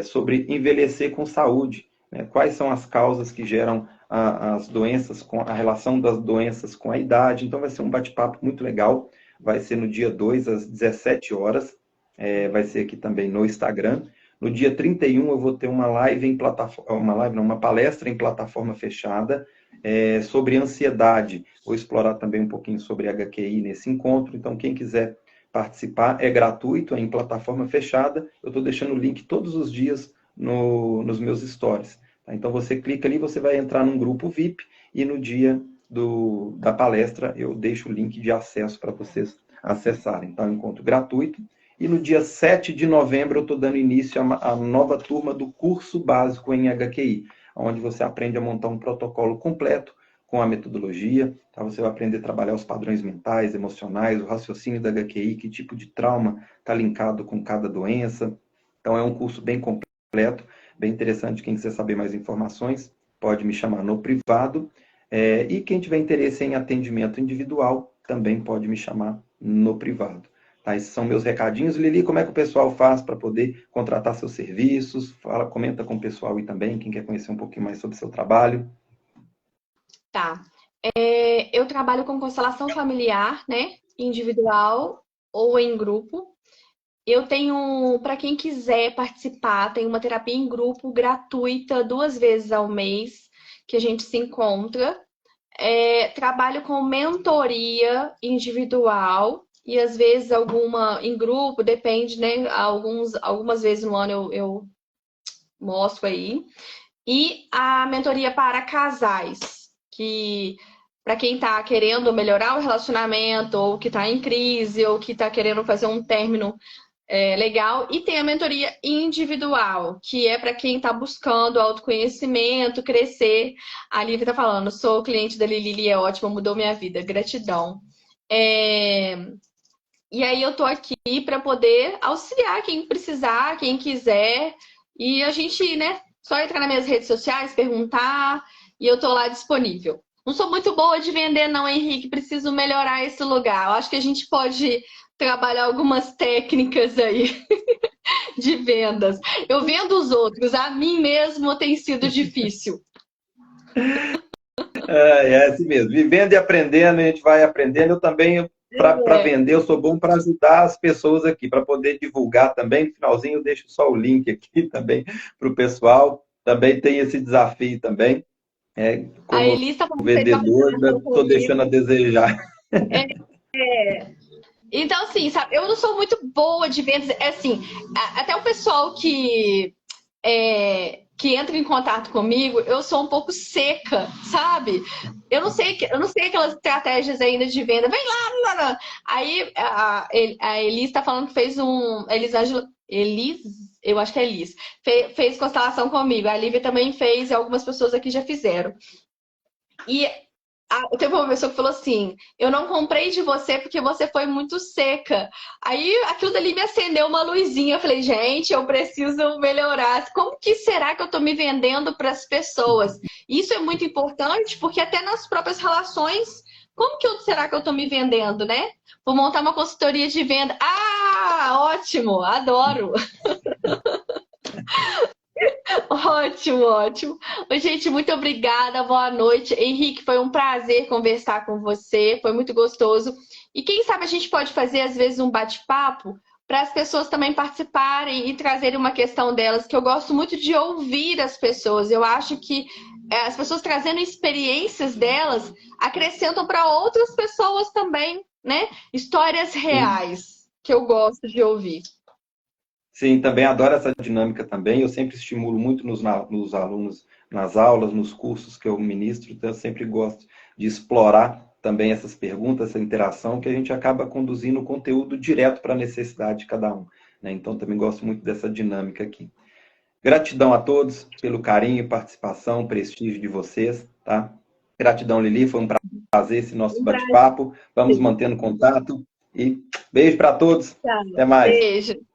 sobre envelhecer com saúde. Né? Quais são as causas que geram as doenças, a relação das doenças com a idade. Então vai ser um bate-papo muito legal. Vai ser no dia 2, às 17 horas. Vai ser aqui também no Instagram. No dia 31 eu vou ter uma palestra em plataforma fechada sobre ansiedade. Vou explorar também um pouquinho sobre HQI nesse encontro. Então, quem quiser participar, é gratuito, é em plataforma fechada. Eu estou deixando o link todos os dias nos meus stories. Tá? Então, você clica ali, você vai entrar num grupo VIP e no dia da palestra eu deixo o link de acesso para vocês acessarem. Então, é um encontro gratuito. E no dia 7 de novembro eu estou dando início à nova turma do curso básico em HQI, onde você aprende a montar um protocolo completo com a metodologia. Tá? Você vai aprender a trabalhar os padrões mentais, emocionais, o raciocínio da HQI, que tipo de trauma está linkado com cada doença. Então é um curso bem completo, bem interessante. Quem quiser saber mais informações, pode me chamar no privado. E quem tiver interesse em atendimento individual, também pode me chamar no privado. Tá, esses são meus recadinhos. Lili, como é que o pessoal faz para poder contratar seus serviços? Comenta com o pessoal aí também, quem quer conhecer um pouquinho mais sobre o seu trabalho. Tá. Eu trabalho com constelação familiar, né? Individual ou em grupo. Eu tenho, para quem quiser participar, tem uma terapia em grupo gratuita 2 vezes ao mês que a gente se encontra. Trabalho com mentoria individual e às vezes alguma em grupo, depende, né? Algumas vezes no ano eu mostro aí. E a mentoria para casais, que para quem está querendo melhorar o relacionamento, ou que está em crise, ou que está querendo fazer um término legal. E tem a mentoria individual, que é para quem está buscando autoconhecimento, crescer. A Lívia está falando, sou cliente da Lili, é ótima, mudou minha vida, gratidão. E aí eu tô aqui para poder auxiliar quem precisar, quem quiser. E a gente, né, só entrar nas minhas redes sociais, perguntar, e eu tô lá disponível. Não sou muito boa de vender, não, Henrique. Preciso melhorar esse lugar. Eu acho que a gente pode trabalhar algumas técnicas aí de vendas. Eu vendo os outros, a mim mesmo tem sido difícil. É assim mesmo. Vivendo e aprendendo, a gente vai aprendendo. Eu também, para vender, eu sou bom para ajudar as pessoas aqui, para poder divulgar também. No finalzinho, eu deixo só o link aqui também para o pessoal. Também tem esse desafio também. A Como Elisa, como fez uma vendedor, formação estou deixando a comigo. desejar. Então, assim, sabe, eu não sou muito boa de vendas. É assim, até o pessoal que entra em contato comigo, eu sou um pouco seca, sabe? Eu não sei aquelas estratégias ainda de venda. Vem lá, lá, lá. Aí a Elis está falando que fez um. Elisângela. Elis, eu acho que é Elis. Fez constelação comigo. A Lívia também fez, e algumas pessoas aqui já fizeram. E teve uma pessoa que falou assim: eu não comprei de você porque você foi muito seca. Aí aquilo dali me acendeu uma luzinha. Eu falei, gente, eu preciso melhorar. Como que será que eu tô me vendendo para as pessoas? Isso é muito importante porque até nas próprias relações, será que eu tô me vendendo, né? Vou montar uma consultoria de venda. Ah, ótimo, adoro. Ótimo, ótimo. Oi, gente, muito obrigada. Boa noite. Henrique, foi um prazer conversar com você. Foi muito gostoso. E quem sabe a gente pode fazer, às vezes, um bate-papo para as pessoas também participarem e trazerem uma questão delas, que eu gosto muito de ouvir as pessoas. Eu acho que as pessoas trazendo experiências delas acrescentam para outras pessoas também, né? Histórias Sim. reais que eu gosto de ouvir. Sim, também adoro essa dinâmica também. Eu sempre estimulo muito nos alunos, nas aulas, nos cursos que eu ministro, então eu sempre gosto de explorar também essas perguntas, essa interação, que a gente acaba conduzindo o conteúdo direto para a necessidade de cada um, né? Então também gosto muito dessa dinâmica aqui. Gratidão a todos pelo carinho, participação, prestígio de vocês, tá? Gratidão, Lili, foi um prazer esse nosso Um prazer. bate-papo. Vamos mantendo contato e beijo para todos. Tchau. Até mais. Beijo.